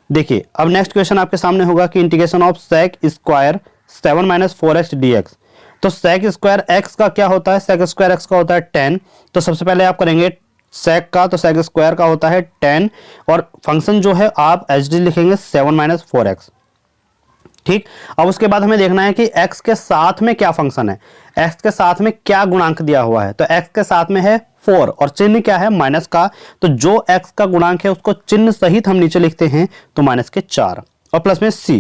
देखिए अब नेक्स्ट क्वेश्चन आपके सामने होगा कि integration of sec square 7 - 4x dx। तो सेक स्क्वायर x का क्या होता है, सेक स्क्वायर x का होता है 10। तो सबसे पहले आप करेंगे सेक का, तो सेक स्क्वायर का होता है 10 और फंक्शन जो है आप एच डी लिखेंगे 7 - 4x, ठीक। अब उसके बाद हमें देखना है कि x के साथ में क्या फंक्शन है, x के साथ में क्या गुणांक दिया हुआ है। तो x के साथ में है 4 और चिन्ह क्या है माइनस का। तो जो x का गुणांक है उसको चिन्ह सहित हम नीचे लिखते हैं, तो -4 और प्लस में c।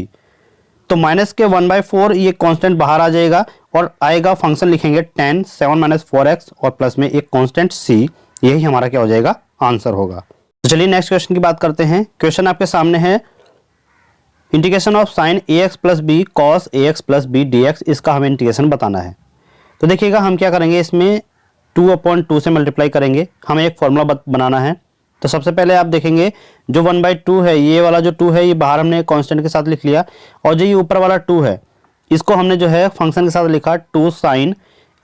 तो माइनस के 1/4 ये कांस्टेंट बाहर आ जाएगा और आएगा फंक्शन लिखेंगे 10 7 - 4x और प्लस में एक कांस्टेंट c। यही हमारा क्या हो जाएगा, आंसर होगा। तो चलिए नेक्स्ट क्वेश्चन की बात करते हैं। क्वेश्चन आपके सामने है integration of sine ax + b cos ax + b dx। इसका हमें इंटीग्रेशन बताना है। तो देखिएगा हम क्या करेंगे, इसमें 2/2 से मल्टीप्लाई करेंगे। हमें एक फॉर्मूला बनाना है। तो सबसे पहले आप देखेंगे जो 1/2 है, ये वाला जो 2 है ये बाहर हमने कांस्टेंट के साथ लिख लिया, और जो ये ऊपर वाला 2 है इसको हमने जो है फंक्शन के साथ लिखा 2 sin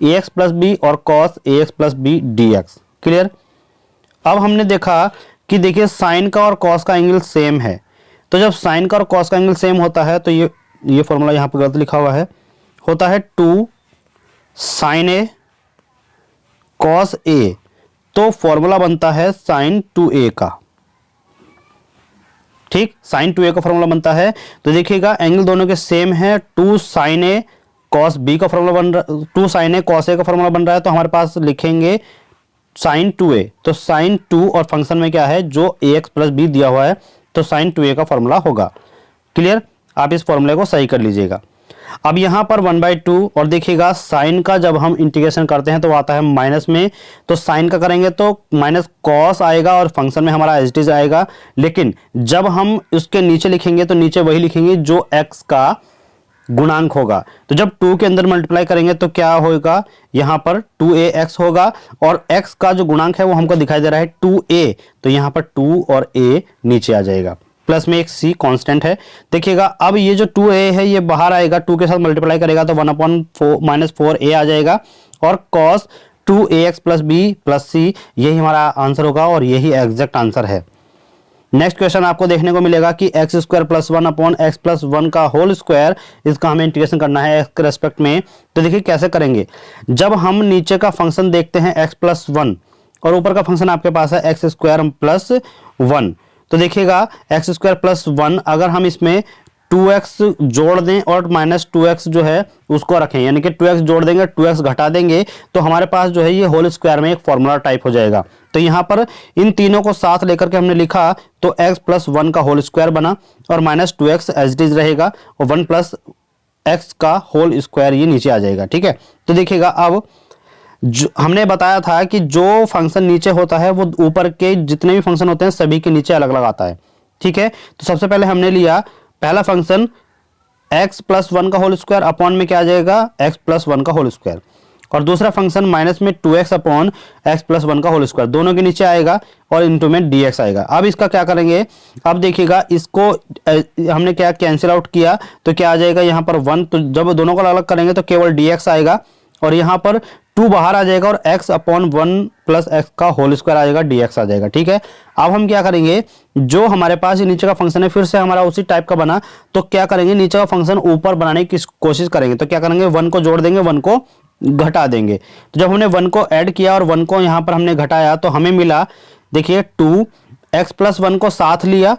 ax + b और cos ax + b dx। Clear. अब हमने देखा कि देखिए साइन का और कॉस का एंगल सेम है। तो जब साइन का और कॉस का एंगल सेम होता है तो ये फॉर्मूला यहाँ पर गलत लिखा हुआ है, होता है 2 sin a cos a। तो फॉर्मूला बनता है sin 2a का, ठीक। sin 2a का फॉर्मूला बनता है। तो देखिएगा एंगल दोनों के सेम है, 2 sin a cos b का फॉर्मूला बन रहा, 2 sin a cos a का फॉर्मूला बन रहा है। तो हमारे पास लिखेंगे sin 2a। तो sin 2 और फंक्शन में क्या है जो ax + b दिया हुआ है, तो sin 2a का फॉर्मूला होगा। क्लियर। आप इस फॉर्मूले को सही कर लीजिएगा। अब यहाँ पर 1/2 और देखिएगा साइन का जब हम इंटीग्रेशन करते हैं तो आता है माइनस में। तो साइन का करेंगे तो माइनस कॉस आएगा और फंक्शन में हमारा एच डी आएगा। लेकिन जब हम उसके नीचे लिखेंगे तो नीचे वही लिखेंगे जो x का गुणांक होगा। तो जब 2 के अंदर मल्टीप्लाई करेंगे तो क्या होगा, यहाँ पर 2ax होगा और x का जो गुणांक है वो हमको दिखाई दे रहा है 2a। तो यहाँ पर 2 और a नीचे आ जाएगा, प्लस में एक c कांस्टेंट है। देखिएगा अब ये जो 2a है ये बाहर आएगा, 2 के साथ मल्टीप्लाई करेगा तो 1/4 - 4a आ जाएगा और cos 2ax + b + c यही हमारा आंसर होगा और यही एग्जैक्ट आंसर है। नेक्स्ट क्वेश्चन आपको देखने को मिलेगा कि x² + 1/x + 1 का होल स्क्वायर, इसका हमें इंटीग्रेशन करना है x के रेस्पेक्ट में। तो देखिए कैसे करेंगे, जब हम नीचे का फंक्शन देखते हैं x + 1 और ऊपर का फंक्शन आपके पास है x² + 1। तो देखिएगा x² + 1 अगर हम इसमें 2x जोड़ दें और -2x जो है उसको रखें, यानी कि 2x जोड़ देंगे 2x घटा देंगे, तो हमारे पास जो है ये होल स्क्वायर में एक फॉर्मूला टाइप हो जाएगा। तो यहाँ पर इन तीनों को साथ लेकर के हमने लिखा तो x + 1 का होल स्क्वायर बना और -2x एज इट इज रहेगा और 1 + x का होल स्क्वायर ये नीचे आ जाएगा, ठीक है। तो देखिएगा अब हमने बताया था कि जो फंक्शन नीचे होता है वो ऊपर के जितने भी फंक्शन होते हैं सभी के नीचे अलग अलग आता है, ठीक है। तो सबसे पहले हमने लिया पहला फंक्शन x + 1 का होल स्क्वायर अपॉन में क्या आ जाएगा x + 1 का होल स्क्वायर, और दूसरा फंक्शन माइनस में 2x अपॉन x + 1 का होल स्क्वायर, दोनों के नीचे आएगा और इनटू में dx आएगा। अब इसका क्या करेंगे, अब देखिएगा इसको हमने क्या कैंसिल आउट किया तो क्या आ जाएगा यहाँ पर 1। तो जब दोनों को अलग करेंगे तो केवल dx आएगा और यहाँ पर 2 बाहर आ जाएगा और x/1 + x का होल स्क्वायर आ जाएगा, dx आ जाएगा, ठीक है। अब हम क्या करेंगे, जो हमारे पास ये नीचे का फंक्शन है फिर से हमारा उसी टाइप का बना, तो क्या करेंगे नीचे का फंक्शन ऊपर बनाने की कोशिश करेंगे। तो क्या करेंगे 1 को जोड़ देंगे 1 को घटा देंगे। तो जब हमने 1 को ऐड किया और 1 को यहाँ पर हमने घटाया तो हमें मिला देखिए 2x + 1 को साथ लिया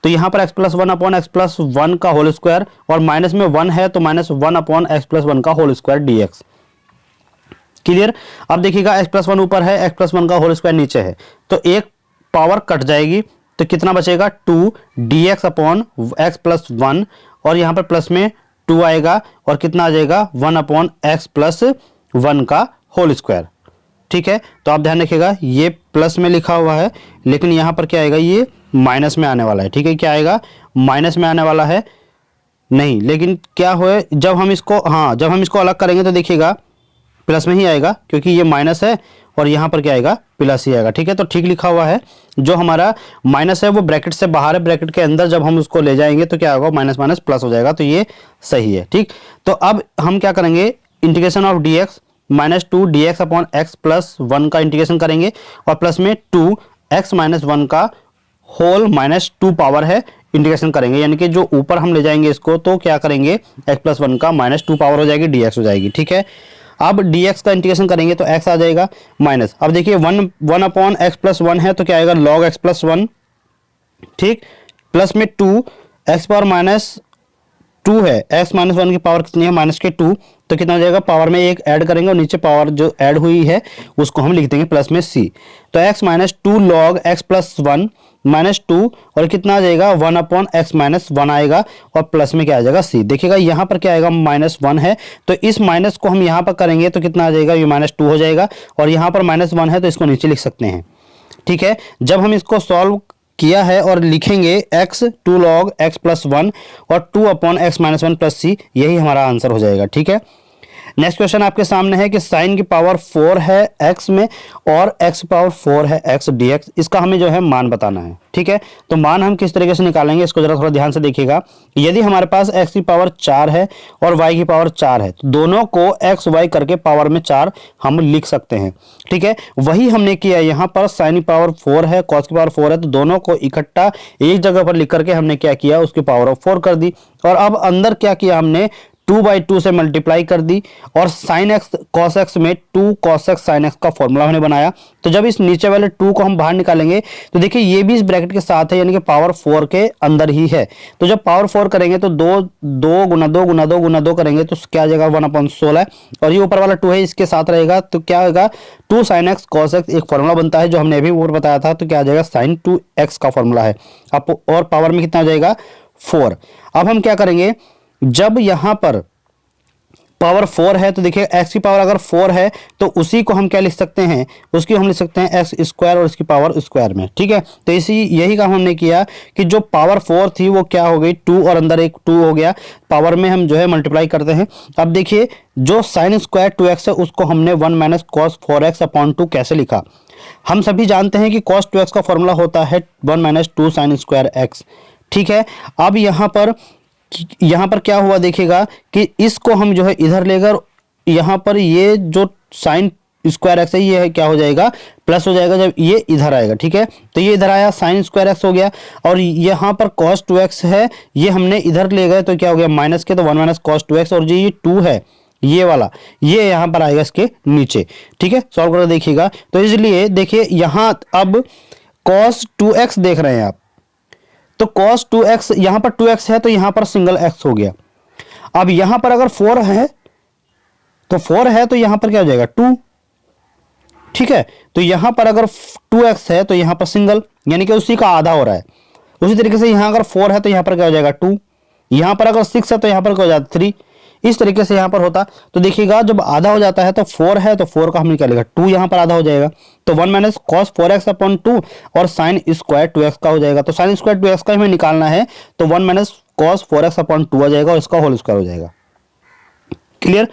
तो यहाँ पर x + 1 अपॉन x + 1 का होल स्क्वायर और माइनस में 1 है तो -1 अपॉन x + 1 का होल स्क्वायर dx। क्लियर। अब देखिएगा x + 1 ऊपर है, x + 1 का होल स्क्वायर नीचे है, तो एक पावर कट जाएगी तो कितना बचेगा 2 dx अपॉन x + 1 और यहाँ पर प्लस में 2 आएगा और कितना आ जाएगा 1 अपॉन x + 1 का होल स्क्वायर, ठीक है। तो आप ध्यान रखिएगा ये प्लस में लिखा हुआ है लेकिन यहाँ पर क्या आएगा ये माइनस में आने वाला है, ठीक है। क्या आएगा माइनस में आने वाला है नहीं, लेकिन क्या हो जब हम इसको अलग करेंगे तो देखिएगा प्लस में ही आएगा क्योंकि ये माइनस है और यहाँ पर क्या आएगा, प्लस ही आएगा। ठीक है, तो ठीक लिखा हुआ है। जो हमारा माइनस है वो ब्रैकेट से बाहर है, ब्रैकेट के अंदर जब हम उसको ले जाएंगे तो क्या होगा, माइनस माइनस प्लस हो जाएगा, तो ये सही है। ठीक, तो अब हम क्या करेंगे, integration of D x minus two D x upon x plus one का इंटीग्रेशन करेंगे और प्लस में 2x माइनस वन का होल माइनस 2 पावर है इंटीग्रेशन करेंगे, यानी कि जो ऊपर हम ले जाएंगे इसको तो क्या करेंगे, x प्लस वन का माइनस 2 पावर हो जाएगी, dx हो जाएगी। ठीक है, अब dx का इंटीग्रेशन करेंगे तो x आ जाएगा माइनस, अब देखिए 1 अपॉन एक्स प्लस वन है तो क्या आएगा, लॉग x प्लस वन। ठीक, प्लस में 2 एक्स पावर माइनस 2 है, x माइनस वन की पावर कितनी है, माइनस के 2, तो कितना हो जाएगा, पावर में एक ऐड करेंगे और नीचे पावर जो ऐड हुई है उसको हम लिख देंगे प्लस में c, तो x minus 2 log x plus one minus 2 और कितना आ जाएगा, 1 अपॉन एक्स माइनस वन आएगा और प्लस में क्या आ जाएगा c। देखिएगा यहाँ पर क्या आएगा, माइनस वन है तो इस माइनस को हम यहाँ पर करेंगे तो कितना आ जाएगा, ये माइनस 2 हो जाएगा और यहाँ पर माइनस वन है तो इसको नीचे लिख सकते हैं। ठीक है, जब हम इसको सॉल्व किया है और लिखेंगे x 2 log x plus one और 2 upon x minus one plus c, यही हमारा आंसर हो जाएगा। ठीक है, नेक्स्ट क्वेश्चन आपके सामने है कि साइन की पावर 4 है x में और x की पावर 4 है x dx, इसका हमें जो है मान बताना है। ठीक है, तो मान हम किस तरीके से निकालेंगे इसको जरा थोड़ा ध्यान से देखिएगा। यदि हमारे पास x की पावर 4 है और y की पावर 4 है तो दोनों को x y करके पावर में 4 हम लिख सकते हैं। ठीक है, वही हमने किया, यहाँ पर साइन की पावर 4 है, कॉस की पावर 4 है, तो दोनों को इकट्ठा एक जगह पर लिख करके हमने क्या किया, उसकी पावर ऑफ 4 कर दी और अब अंदर क्या किया, हमने 2/2 से मल्टीप्लाई कर दी और साइन एक्स कॉस एक्स में 2 कॉस एक्स साइन एक्स का फॉर्मूला हमने बनाया। तो जब इस नीचे वाले 2 को हम बाहर निकालेंगे तो देखिए ये भी इस ब्रैकेट के साथ है, यानी कि पावर 4 के अंदर ही है। तो जब पावर 4 करेंगे तो 2 गुना 2 गुना 2 गुना 2 करेंगे तो क्या आ जाएगा, 1/16 और ये ऊपर वाला 2 है इसके साथ रहेगा तो क्या होगा, 2 साइन एक्स कॉस एक्स एक फॉर्मूला बनता है जो हमने अभी ऊपर बताया था, तो क्या आ जाएगा, साइन 2x का फॉर्मूला है अब और पावर में कितना हो जाएगा, 4। अब हम क्या करेंगे, जब यहां पर पावर 4 है तो देखिए x की पावर अगर 4 है तो उसी को हम क्या लिख सकते हैं, उसकी हम लिख सकते हैं x स्क्वायर और इसकी पावर स्क्वायर में। ठीक है, तो यही काम हमने किया कि जो पावर 4 थी वो क्या हो गई, 2 और अंदर एक 2 हो गया, पावर में हम जो है मल्टीप्लाई करते हैं। अब देखिए जो साइन स्क्वायर 2x है उसको हमने 1 माइनस कॉस 4x अपॉन 2 कैसे लिखा, हम सभी जानते हैं कि कॉस 2x का फॉर्मूला होता है 1 माइनस 2 साइन स्क्वायर x। ठीक है, अब यहाँ पर क्या हुआ देखिएगा कि इसको हम जो है इधर लेकर यहाँ पर ये जो साइन स्क्वायर एक्स है ये क्या हो जाएगा, प्लस हो जाएगा जब ये इधर आएगा। ठीक है, तो ये इधर आया साइन स्क्वायर एक्स हो गया और यहाँ पर कॉस 2x है ये हमने इधर ले गए तो क्या हो गया माइनस के, तो 1 माइनस कॉस 2x और जो ये 2 है ये वाला ये यहाँ पर आएगा इसके नीचे। ठीक है, सॉल्व करके देखिएगा। तो इसलिए देखिए यहाँ अब कॉस 2x देख रहे हैं आप, तो cos 2x यहां पर 2x है तो यहां पर सिंगल x हो गया। अब यहां पर अगर 4 है तो 4 है तो यहां पर क्या हो जाएगा 2। ठीक है, तो यहां पर अगर 2x है तो यहां पर सिंगल, यानी कि उसी का आधा हो रहा है। उसी तरीके से यहां अगर 4 है तो यहां पर क्या हो जाएगा 2, यहां पर अगर 6 है तो यहां पर क्या हो जाता 3, इस तरीके से यहां पर होता। तो देखिएगा जब आधा हो जाता है तो 4 है तो 4 का हमने क्या लिखा 2 यहां पर आधा हो जाएगा, तो 1 माइनस कॉस 4x अपॉन 2 और साइन स्क्वायर 2x का हो जाएगा। तो साइन स्क्वायर 2x का हमें निकालना है तो 1 माइनस कॉस 4x अपॉन 2 आ जाएगा और इसका होल स्क्वायर हो जाएगा। क्लियर,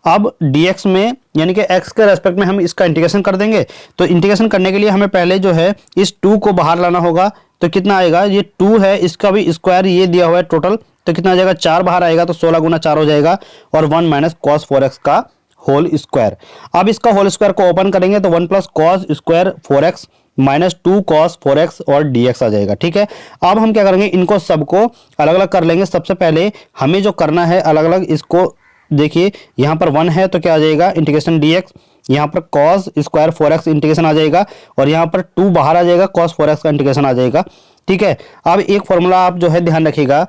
अब dx में यानी कि x के रेस्पेक्ट में हम इसका इंटीग्रेशन कर देंगे। तो इंटीग्रेशन करने के लिए हमें पहले जो है इस 2 को बाहर लाना होगा, तो कितना आएगा, ये 2 है इसका भी स्क्वायर ये दिया हुआ है टोटल, तो कितना आ जाएगा 4 बाहर आएगा तो 16 गुना 4 हो जाएगा और 1 माइनस कॉस 4x का होल स्क्वायर। अब इसका होल स्क्वायर को ओपन करेंगे तो 1 plus cos square 4x minus 2 cos 4x और dx आ जाएगा। ठीक है, अब हम क्या करेंगे, इनको सबको अलग अलग कर लेंगे। सबसे पहले हमें जो करना है अलग अलग, इसको देखिए यहाँ पर 1 है तो क्या आ जाएगा इंटीग्रेशन dx, यहाँ पर कॉस स्क्वायर 4x इंटीग्रेशन आ जाएगा और यहाँ पर 2 बाहर आ जाएगा, कॉस 4x का इंटीग्रेशन आ जाएगा। ठीक है, अब एक फॉर्मूला आप जो है ध्यान रखिएगा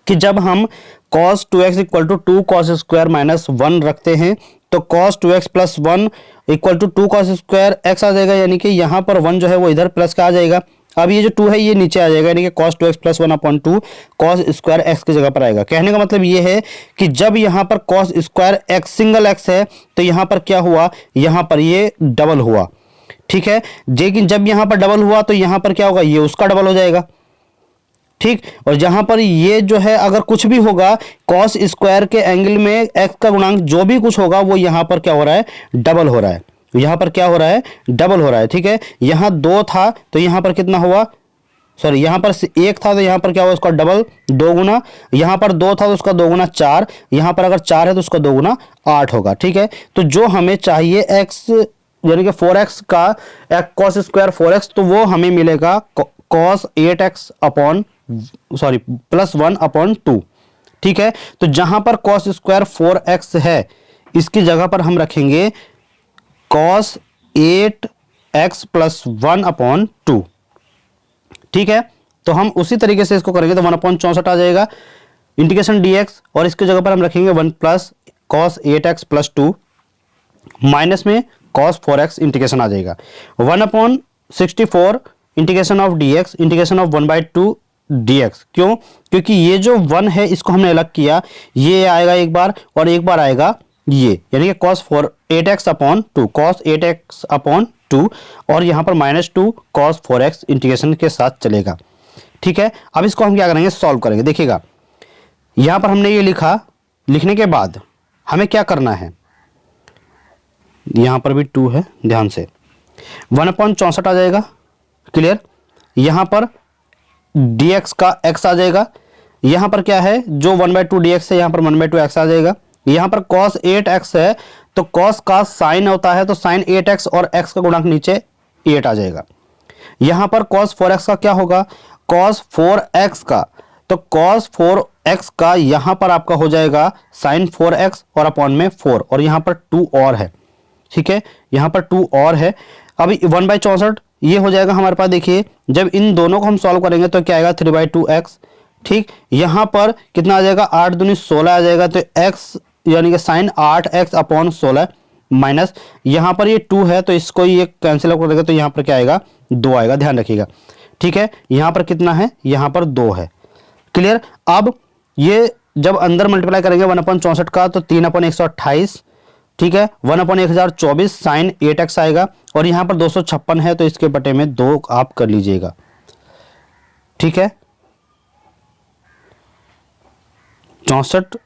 कि जब हम cos 2x equal to 2 cos square minus 1 रखते हैं तो cos 2x plus 1 equal to 2 cos square x आ जाएगा, यानी कि यहाँ पर 1 जो है वो इधर प्लस का आ जाएगा। अब ये जो 2 है ये नीचे आ जाएगा, यानी कि cos 2x plus 1 upon 2 cos square x की जगह पर आएगा। कहने का मतलब ये है कि जब यहाँ पर cos square x single x है तो यहाँ पर क्या हुआ, यहाँ पर ये डबल हुआ। ठीक है, लेकिन जब यहाँ पर डबल हुआ तो यहाँ पर क्या होगा, ये उसका डबल हो जाएगा। ठीक। और जहां पर ये जो है अगर कुछ भी होगा कॉस स्क्वायर के एंगल में एक्स का गुणांक जो भी कुछ होगा वो यहां पर क्या हो रहा है, डबल हो रहा है। यहां पर क्या हो रहा है, डबल हो रहा है। ठीक है, यहां 2 था तो यहां पर कितना हुआ, सॉरी यहां पर 1 था तो यहां पर क्या हुआ, उसका डबल 2 गुना। यहां पर 2 था तो उसका 2 गुना 4। यहां पर अगर 4 है तो उसका 2 गुना 8 होगा। ठीक है, तो जो हमें चाहिए x यानी कि 4x का कॉस स्क्वायर 4x, तो वो हमें मिलेगा cos 8x upon sorry plus 1 upon 2। ठीक है, तो जहां पर कॉस स्क्वायर 4x है इसकी जगह पर हम रखेंगे कॉस 8x प्लस 1 अपॉन 2। ठीक है, तो हम उसी तरीके से इसको करेंगे तो 1/64 आ जाएगा इंटीग्रेशन dx, और इसकी जगह पर हम रखेंगे 1 plus cos 8x plus 2 minus में कॉस 4x इंटीग्रेशन आ जाएगा 1/64 integration of dx integration of 1/2 dx। क्यों, क्योंकि ये जो 1 है इसको हमने अलग किया, ये आएगा एक बार और एक बार आएगा ये, यानी कि cos 8x upon 2 cos 8x upon 2 और यहां पर -2 cos 4x इंटीग्रेशन के साथ चलेगा। ठीक है, अब इसको हम क्या करेंगे, सॉल्व करेंगे। देखिएगा यहां पर हमने ये लिखा, लिखने के बाद हमें क्या करना है, यहां पर भी 2 है, ध्यान से 1/64 आ जाएगा, क्लियर। यहां पर dx का x आ जाएगा, यहां पर क्या है जो 1/2 dx है, यहां पर 1/2 x आ जाएगा। यहां पर cos 8x है तो cos का साइन होता है तो साइन 8x और x का गुणांक नीचे 8 आ जाएगा। यहां पर cos 4x का क्या होगा, cos 4x का, तो cos 4x का यहां पर आपका हो जाएगा sin 4x और अपॉन में 4, और यहां पर 2 और है। ठीक है, यहां पर 2 और है। अभी 1/64 ये हो जाएगा हमारे पास। देखिए जब इन दोनों को हम सॉल्व करेंगे तो क्या आएगा 3/2x। ठीक, यहां पर कितना आ जाएगा 8 दूनी 16 आ जाएगा, तो x यानी कि साइन 8x अपॉन 16 माइनस यहां पर ये 2 है तो इसको ये कैंसिल कर देगा तो यहां पर क्या आएगा 2 आएगा, ध्यान रखिएगा। ठीक है, यहां पर कितना है, यहां पर 2 है, क्लियर। अब ये जब अंदर मल्टीप्लाई करेंगे 1/64 का तो 3/128। ठीक है, 1/1024 साइन 8x आएगा, और यहां पर 256 है तो इसके बटे में 2 आप कर लीजिएगा। ठीक है, 64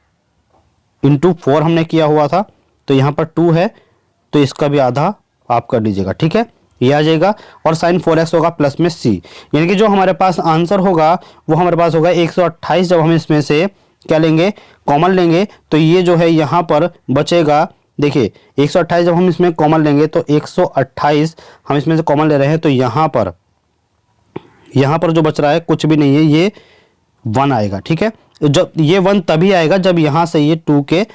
इंटू 4 हमने किया हुआ था तो यहां पर 2 है तो इसका भी आधा आप कर लीजिएगा। ठीक है, ये आ जाएगा, और साइन 4x होगा प्लस में c, यानी कि जो हमारे पास आंसर होगा वो हमारे पास होगा 128। जब हम इसमें से क्या लेंगे, कॉमन लेंगे, तो ये जो है यहां पर बचेगा। देखिए 128 जब हम इसमें कॉमन लेंगे तो 128 हम इसमें से कॉमन ले रहे हैं तो यहां पर जो बच रहा है कुछ भी नहीं है, ये 1 आएगा। ठीक है, जब ये 1 तभी आएगा जब यहां से ये 2 के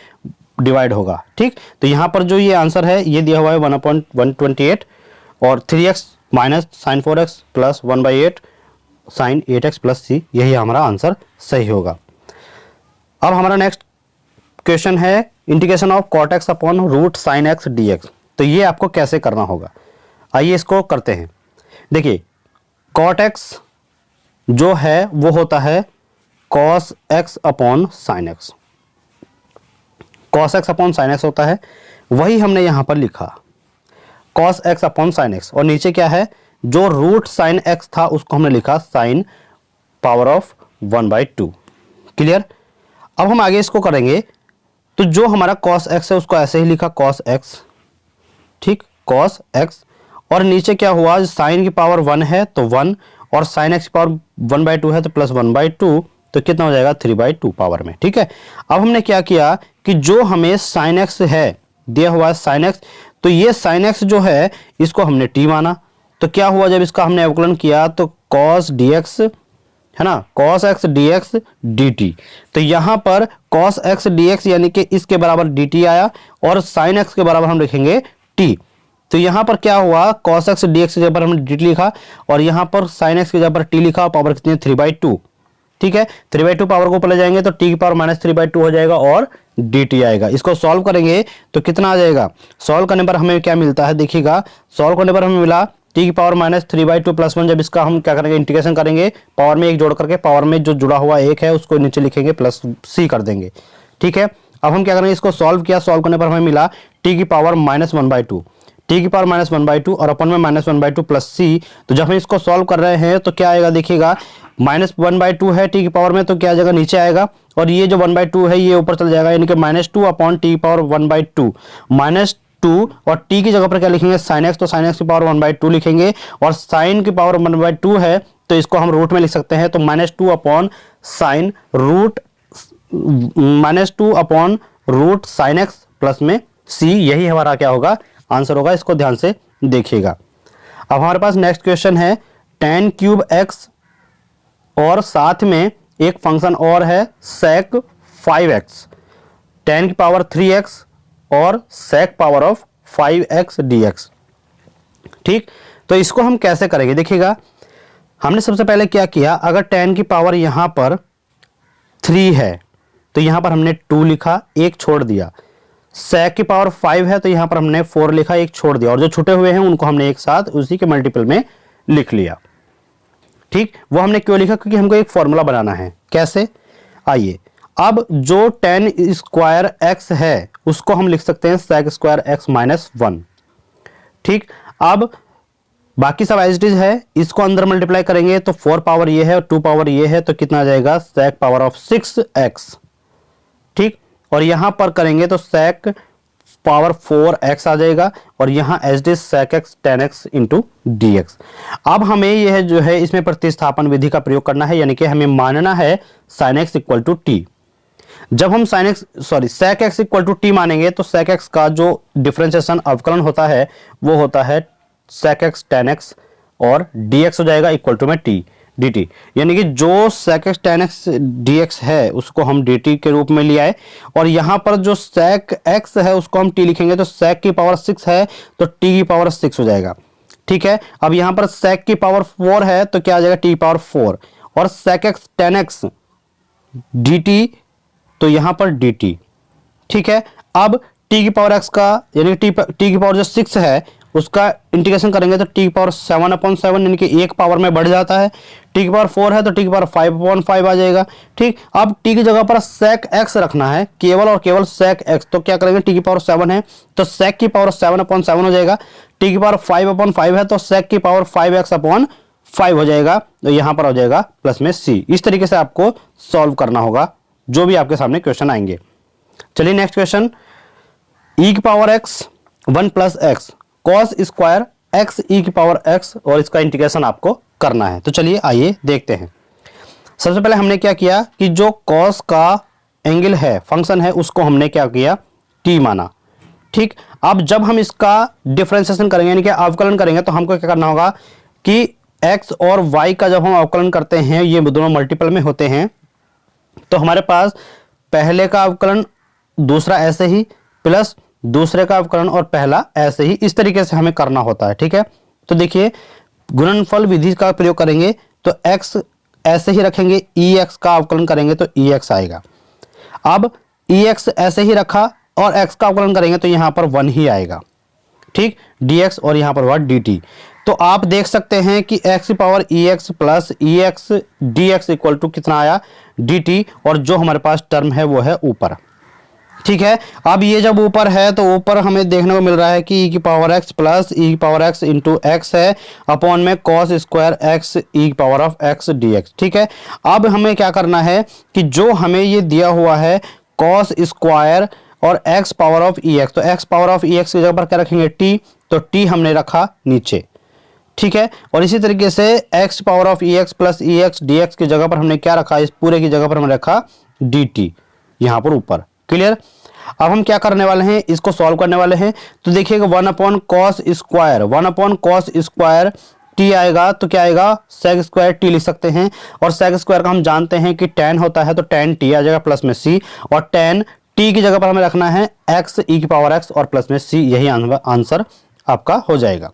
डिवाइड होगा। ठीक, तो यहां पर जो ये आंसर है ये दिया हुआ है 1/128 और 3x minus sine 4x plus 1/8 sine 8x plus c, यही हमारा आंसर सही होगा। अब हमारा नेक्स्ट क्वेश्चन है integration of cot x upon root sine x dx। तो ये आपको कैसे करना होगा, आइए इसको करते हैं। देखिए cot x जो है वो होता है cos x upon sine x, cos x upon sine x होता है, वही हमने यहां पर लिखा cos x upon sine x, और नीचे क्या है जो रूट साइन x था उसको हमने लिखा साइन पावर ऑफ 1/2। क्लियर, अब हम आगे इसको करेंगे तो जो हमारा cos x है उसको ऐसे ही लिखा cos x। ठीक, cos x, और नीचे क्या हुआ, साइन की पावर 1 है तो 1, और साइन x की पावर 1/2 है तो प्लस 1/2, तो कितना हो जाएगा 3/2 पावर में। ठीक है, अब हमने क्या किया कि जो हमें साइन x है दिया हुआ है साइन x, तो ये साइन x जो है इसको हमने t माना, तो क्या हुआ जब इसका हमने अवकलन किया तो cos dx है ना, cos x dx dt, तो यहां पर cos x dx यानी कि इसके बराबर dt आया, और sin x के बराबर हम लिखेंगे t। तो यहां पर क्या हुआ cos x dx की जगह पर हमने dt लिखा, और यहां पर sin x की जगह पर t लिखा, पावर कितनी है 3/2। ठीक है, 3/2 पावर को ऊपर ले जाएंगे तो t की पावर -3/2 हो जाएगा और dt आएगा। इसको सॉल्व करेंगे तो कितना आ जाएगा, सॉल्व करने पर हमें क्या मिलता है, देखिएगा सॉल्व करने पर हमें मिला t की पावर -3/2 प्लस 1। जब इसका हम क्या करेंगे इंटीग्रेशन करेंगे, पावर में 1 जोड़ करके पावर में जो जुड़ा हुआ 1 है उसको नीचे लिखेंगे प्लस c कर देंगे। ठीक है, अब हम क्या करेंगे इसको सॉल्व किया, सॉल्व करने पर हमें मिला t की पावर -1/2। टी की पावर -1/2 और अपन में -1/2 प्लस सी। तो जब हम इसको सॉल्व कर रहे हैं तो क्या आएगा, देखिएगा -1/2 है टी की पावर में, तो क्या आ जाएगा, नीचे आएगा, और ये जो 1/2 है ये ऊपर चल जाएगा, यानी कि -2 अपॉन टी की पावर 1/2 -2, और टी की जगह पर क्या लिखेंगे, साइन एक्स, तो साइन एक्स की पावर 1/2 लिखेंगे, और साइन की पावर 1/2 है तो इसको हम रूट में लिख सकते हैं, तो -2 upon sine root -2 upon root sine X plus में सी, यही हमारा क्या होगा, आंसर होगा। इसको ध्यान से देखिएगा। अब हमारे पास नेक्स्ट क्वेश्चन है tan क्यूब एक्स, और साथ में एक फंक्शन और है sec 5x, tan की पावर 3x और sec power of 5x dx। ठीक, तो इसको हम कैसे करेंगे, देखिएगा। हमने सबसे पहले क्या किया, अगर tan की पावर यहां पर 3 है तो यहां पर हमने 2 लिखा, एक छोड़ दिया। sec की पावर 5 है तो यहां पर हमने 4 लिखा, एक छोड़ दिया, और जो छूटे हुए हैं उनको हमने एक साथ उसी के मल्टीपल में लिख लिया। ठीक, वो हमने क्यों लिखा, क्योंकि हमको एक फॉर्मूला बनाना है। कैसे, आइए, अब जो tan स्क्वायर एक्स है उसको हम लिख सकते हैं sec स्क्वायर एक्स -1। ठीक, अब बाकी सब एज इट इज है, इसको अंदर मल्टीप्लाई करेंगे तो 4 पावर ये है और 2 पावर ये है, तो कितना आ जाएगा, sec पावर ऑफ 6x। ठीक, और यहां पर करेंगे तो sec पावर 4x आ जाएगा, और यहां as it is sec x tan x into dx। अब हमें यह जो है इसमें प्रतिस्थापन विधि का प्रयोग करना है, यानी कि हमें मानना है sin x equal to T. जब हम sec x equal to T मानेंगे तो sec x का जो डिफरेंशिएशन अवकलन होता है वो होता है sec x tan x, और dx हो जाएगा इक्वल टू में t dt, यानी कि जो sec x tan x dx है उसको हम dt के रूप में ले आए, और यहां पर जो sec x है उसको हम t लिखेंगे, तो sec की पावर 6 है तो t की पावर 6 हो जाएगा। ठीक है, अब यहां पर sec की पावर 4 है तो क्या आ जाएगा, t की पावर 4, और sec x tan x dt, तो यहां पर dt। ठीक है, अब t की पावर x का, यानी t की पावर जो 6 है उसका इंटीग्रेशन करेंगे तो t की पावर 7/7, यानी कि एक पावर में बढ़ जाता है। t की पावर 4 है तो t की पावर 5/5 आ जाएगा। ठीक, अब t की जगह पर sec x रखना है, केवल और केवल sec x, तो क्या करेंगे, t की पावर 7 है तो sec की पावर 7/7 हो जाएगा, t की पावर 5/5 है तो sec की पावर 5x/5 हो जाएगा, तो यहां पर हो जाएगा प्लस में c। इस तरीके से आपको सॉल्व करना होगा जो भी आपके सामने क्वेश्चन आएंगे। चलिए नेक्स्ट क्वेश्चन, e की power x 1 plus x cos square x e की पावर x, और इसका इंटीग्रेशन आपको करना है। तो चलिए आइए देखते हैं। सबसे पहले हमने क्या किया कि जो cos का एंगल है, फंक्शन है, उसको हमने क्या किया, t माना। ठीक, अब जब हम इसका डिफरेंशिएशन करेंगे, यानी कि अवकलन करेंगे, तो हमको क्या करना होगा कि x और y का जब हम अवकलन करते हैं, ये दोनों मल्टीपल में होते हैं, तो हमारे पास पहले का अवकलन दूसरा ऐसे ही, प्लस दूसरे का अवकलन और पहला ऐसे ही, इस तरीके से हमें करना होता है। ठीक है, तो देखिए गुणनफल विधि का प्रयोग करेंगे तो x ऐसे ही रखेंगे, ex का अवकलन करेंगे तो ex आएगा। अब ex ऐसे ही रखा और x का अवकलन करेंगे तो यहां पर 1 ही आएगा। ठीक, dx और यहां पर हुआ dt। तो आप देख सकते हैं कि x की पावर ex plus ex dx equal to कितना आया, dt, और जो हमारे पास टर्म है वो है ऊपर। ठीक है, अब ये जब ऊपर है तो ऊपर हमें देखने को मिल रहा है कि e की पावर x प्लस e की पावर x इंटू एक्स है, अपॉन में cos स्क्वायर x e की पावर ऑफ x dx। ठीक है, अब हमें क्या करना है कि जो हमें ये दिया हुआ है cos स्क्वायर और x पावर ऑफ ex, तो x पावर ऑफ ex की जगह पर क्या रखेंगे, t, तो t हमने रखा नीचे। ठीक है, और इसी तरीके से x power of ex plus ex dx की जगह पर हमने क्या रखा, इस पूरे की जगह पर हमने रखा dt यहां पर ऊपर। क्लियर, अब हम क्या करने वाले हैं, इसको सॉल्व करने वाले हैं। तो देखिएगा 1/cos square, 1/cos square t आएगा, तो क्या आएगा, sec स्क्वायर t लिख सकते हैं, और sec स्क्वायर का हम जानते हैं कि tan होता है तो tan t आ जाएगा प्लस में c, और tan t की जगह पर हमें रखना है x e की पावर x और प्लस में c, यही आंसर आपका हो जाएगा।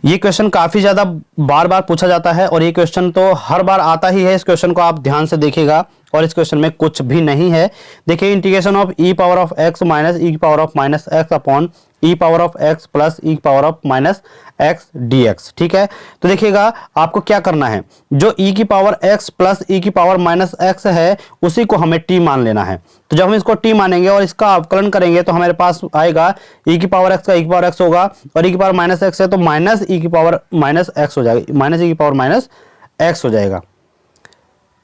ये क्वेश्चन काफी ज्यादा बार बार पूछा जाता है, और ये क्वेश्चन तो हर बार आता ही है। इस क्वेश्चन को आप ध्यान से देखिएगा, और इस क्वेश्चन में कुछ भी नहीं है। देखिए integration of e power of x minus e की power of minus x upon E power of x plus e power of minus x D x. ठीक है, तो देखिएगा आपको क्या करना है, जो ई की पावर एक्स प्लस ई की पावर माइनस एक्स है उसी को हमें टी मान लेना है। तो जब हम इसको टी मानेंगे और इसका अवकलन करेंगे तो हमारे पास आएगा ई की पावर एक्स का ई की पावर एक्स होगा, और ई की पावर माइनस एक्स है तो माइनस ई की पावर माइनस एक्स हो जाएगा, माइनस ई की पावर माइनस एक्स हो जाएगा।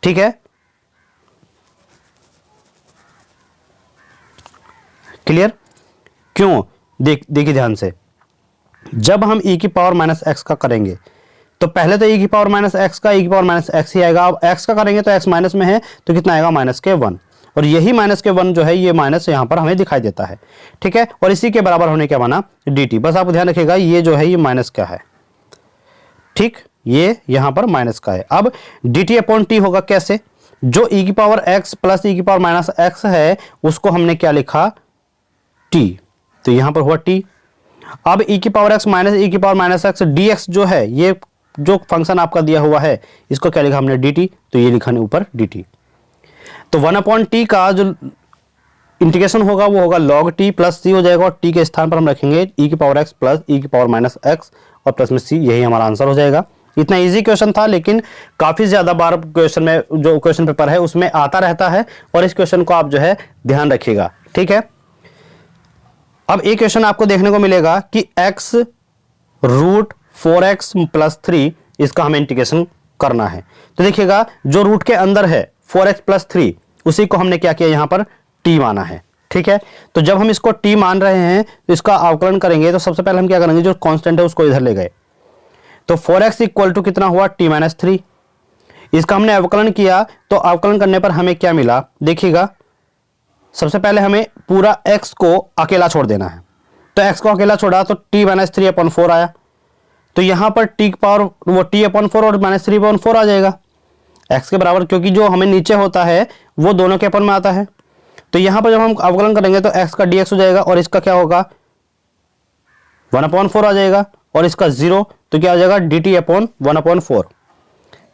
ठीक है, क्लियर? क्यों? देखिए ध्यान से, जब हम e की पावर माइनस एक्स का करेंगे तो पहले तो e की पावर माइनस एक्स का e की पावर माइनस एक्स ही आएगा। अब x का करेंगे तो x माइनस में है तो कितना आएगा, माइनस के 1, और यही माइनस के 1 जो है ये माइनस यहां पर हमें दिखाई देता है। ठीक है, और इसी के बराबर होने क्या बना, dt। बस आप ध्यान रखिएगा ये जो है ये माइनस का है, ठीक, ये यहां पर माइनस का है। अब dt अपॉन टी होगा कैसे, जो e की पावर x प्लस e की पावर माइनस एक्स है उसको हमने क्या लिखा, t, तो यहां पर हुआ t। अब e की पावर x माइनस e की पावर माइनस एक्स dx जो है, ये जो फंक्शन आपका दिया हुआ है इसको क्या लिखा हमने, dt, तो ये लिखा ऊपर dt। तो 1 अपॉन टी का जो इंटीग्रेशन होगा वो होगा log t प्लस c हो जाएगा, और t के स्थान पर हम रखेंगे e की पावर x प्लस e की पावर माइनस एक्स और प्लस में c, यही हमारा आंसर हो जाएगा। इतना इजी क्वेश्चन था, लेकिन काफी ज्यादा बार क्वेश्चन में जो क्वेश्चन पेपर है उसमें आता रहता है, और इस क्वेश्चन को आप जो है ध्यान रखिएगा। ठीक है, अब एक क्वेश्चन आपको देखने को मिलेगा कि x रूट 4x प्लस 3 इसका हमें इंटीग्रेशन करना है। तो देखिएगा जो रूट के अंदर है 4x प्लस 3 उसी को हमने क्या किया, यहां पर t माना है। ठीक है, तो जब हम इसको t मान रहे हैं तो इसका अवकलन करेंगे तो सबसे पहले हम क्या करेंगे, जो कांस्टेंट है उसको इधर ले गए, तो 4x इक्वल टू कितना हुआ, t माइनस 3। इसका हमने अवकलन किया तो अवकलन करने पर हमें क्या मिला, देखिएगा सबसे पहले हमें पूरा x को अकेला छोड़ देना है, तो x को अकेला छोड़ा तो t माइनस 3 अपॉन 4 आया, तो यहां पर t की पावर वो t अपॉन 4 और माइनस 3 अपॉन 4 आ जाएगा x के बराबर, क्योंकि जो हमें नीचे होता है वो दोनों के अपन में आता है। तो यहां पर जब हम अवकलन करेंगे तो x का dx हो जाएगा, और इसका क्या होगा 1 अपॉन 4 आ जाएगा, और इसका 0, तो क्या आ जाएगा dt अपॉन 1 अपॉन 4।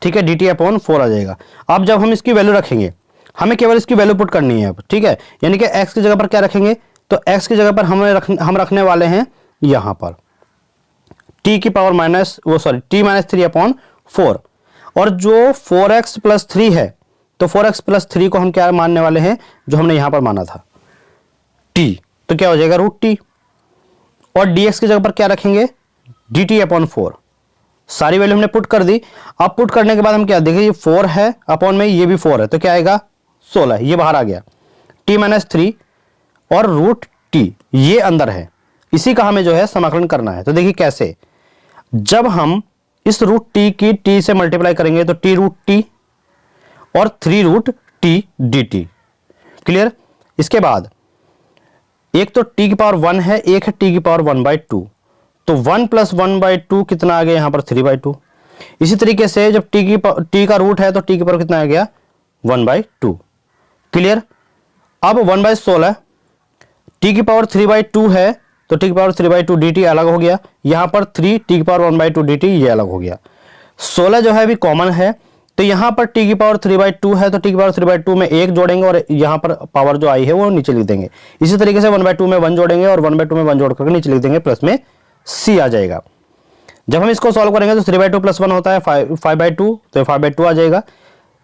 ठीक है, dt अपॉन 4 आ जाएगा। अब जब हम इसकी वैल्यू रखेंगे, हमें केवल इसकी वैल्यू पुट करनी है अब। ठीक है, यानी कि x की जगह पर क्या रखेंगे, तो x की जगह पर हम रखने वाले हैं यहां पर t की power minus t minus 3 upon 4, और जो 4x प्लस 3 है तो 4x प्लस 3 को हम क्या मानने वाले हैं, जो हमने यहां पर माना था t, तो क्या हो जाएगा रूट t, और dx की जगह पर क्या रखेंगे, dt अपॉन 4। सारी वैल्यू हमने पुट कर दी। अब पुट करने के बाद हम क्या देखिए, ये 4 है अपॉन में ये भी 4 है, तो क्या आएगा 16, ये बाहर आ गया, t माइनस 3 और रूट t ये अंदर है, इसी का हमें जो है समाकलन करना है। तो देखिए कैसे, जब हम इस रूट t की t से मल्टीप्लाई करेंगे तो t रूट t और 3 रूट t dt। क्लियर? इसके बाद एक तो t की पावर 1 है, एक है t की पावर 1/2, तो 1 प्लस 1/2 कितना आ गया यहां पर 3/2। इसी तरीके से जब t का रूट है तो t की पावर कितना आ गया 1/2। क्लियर? अब 1/16 t की पावर 3/2 है तो t की पावर 3/2 dt अलग हो गया, यहां पर 3 t की पावर 1/2 dt ये अलग हो गया। 16 जो है अभी कॉमन है, तो यहां पर t की पावर 3/2 है तो t की पावर 3/2 में 1 जोड़ेंगे और यहां पर पावर जो आई है वो नीचे लिख देंगे। इसी तरीके से 1/2 में 1 जोड़ेंगे और 1/2 में 1 जोड़ करके नीचे लिख देंगे, प्लस में c आ जाएगा। जब हम इसको सॉल्व करेंगे तो 3/2 प्लस 1 होता है 5/2, तो 5/2 आ जाएगा।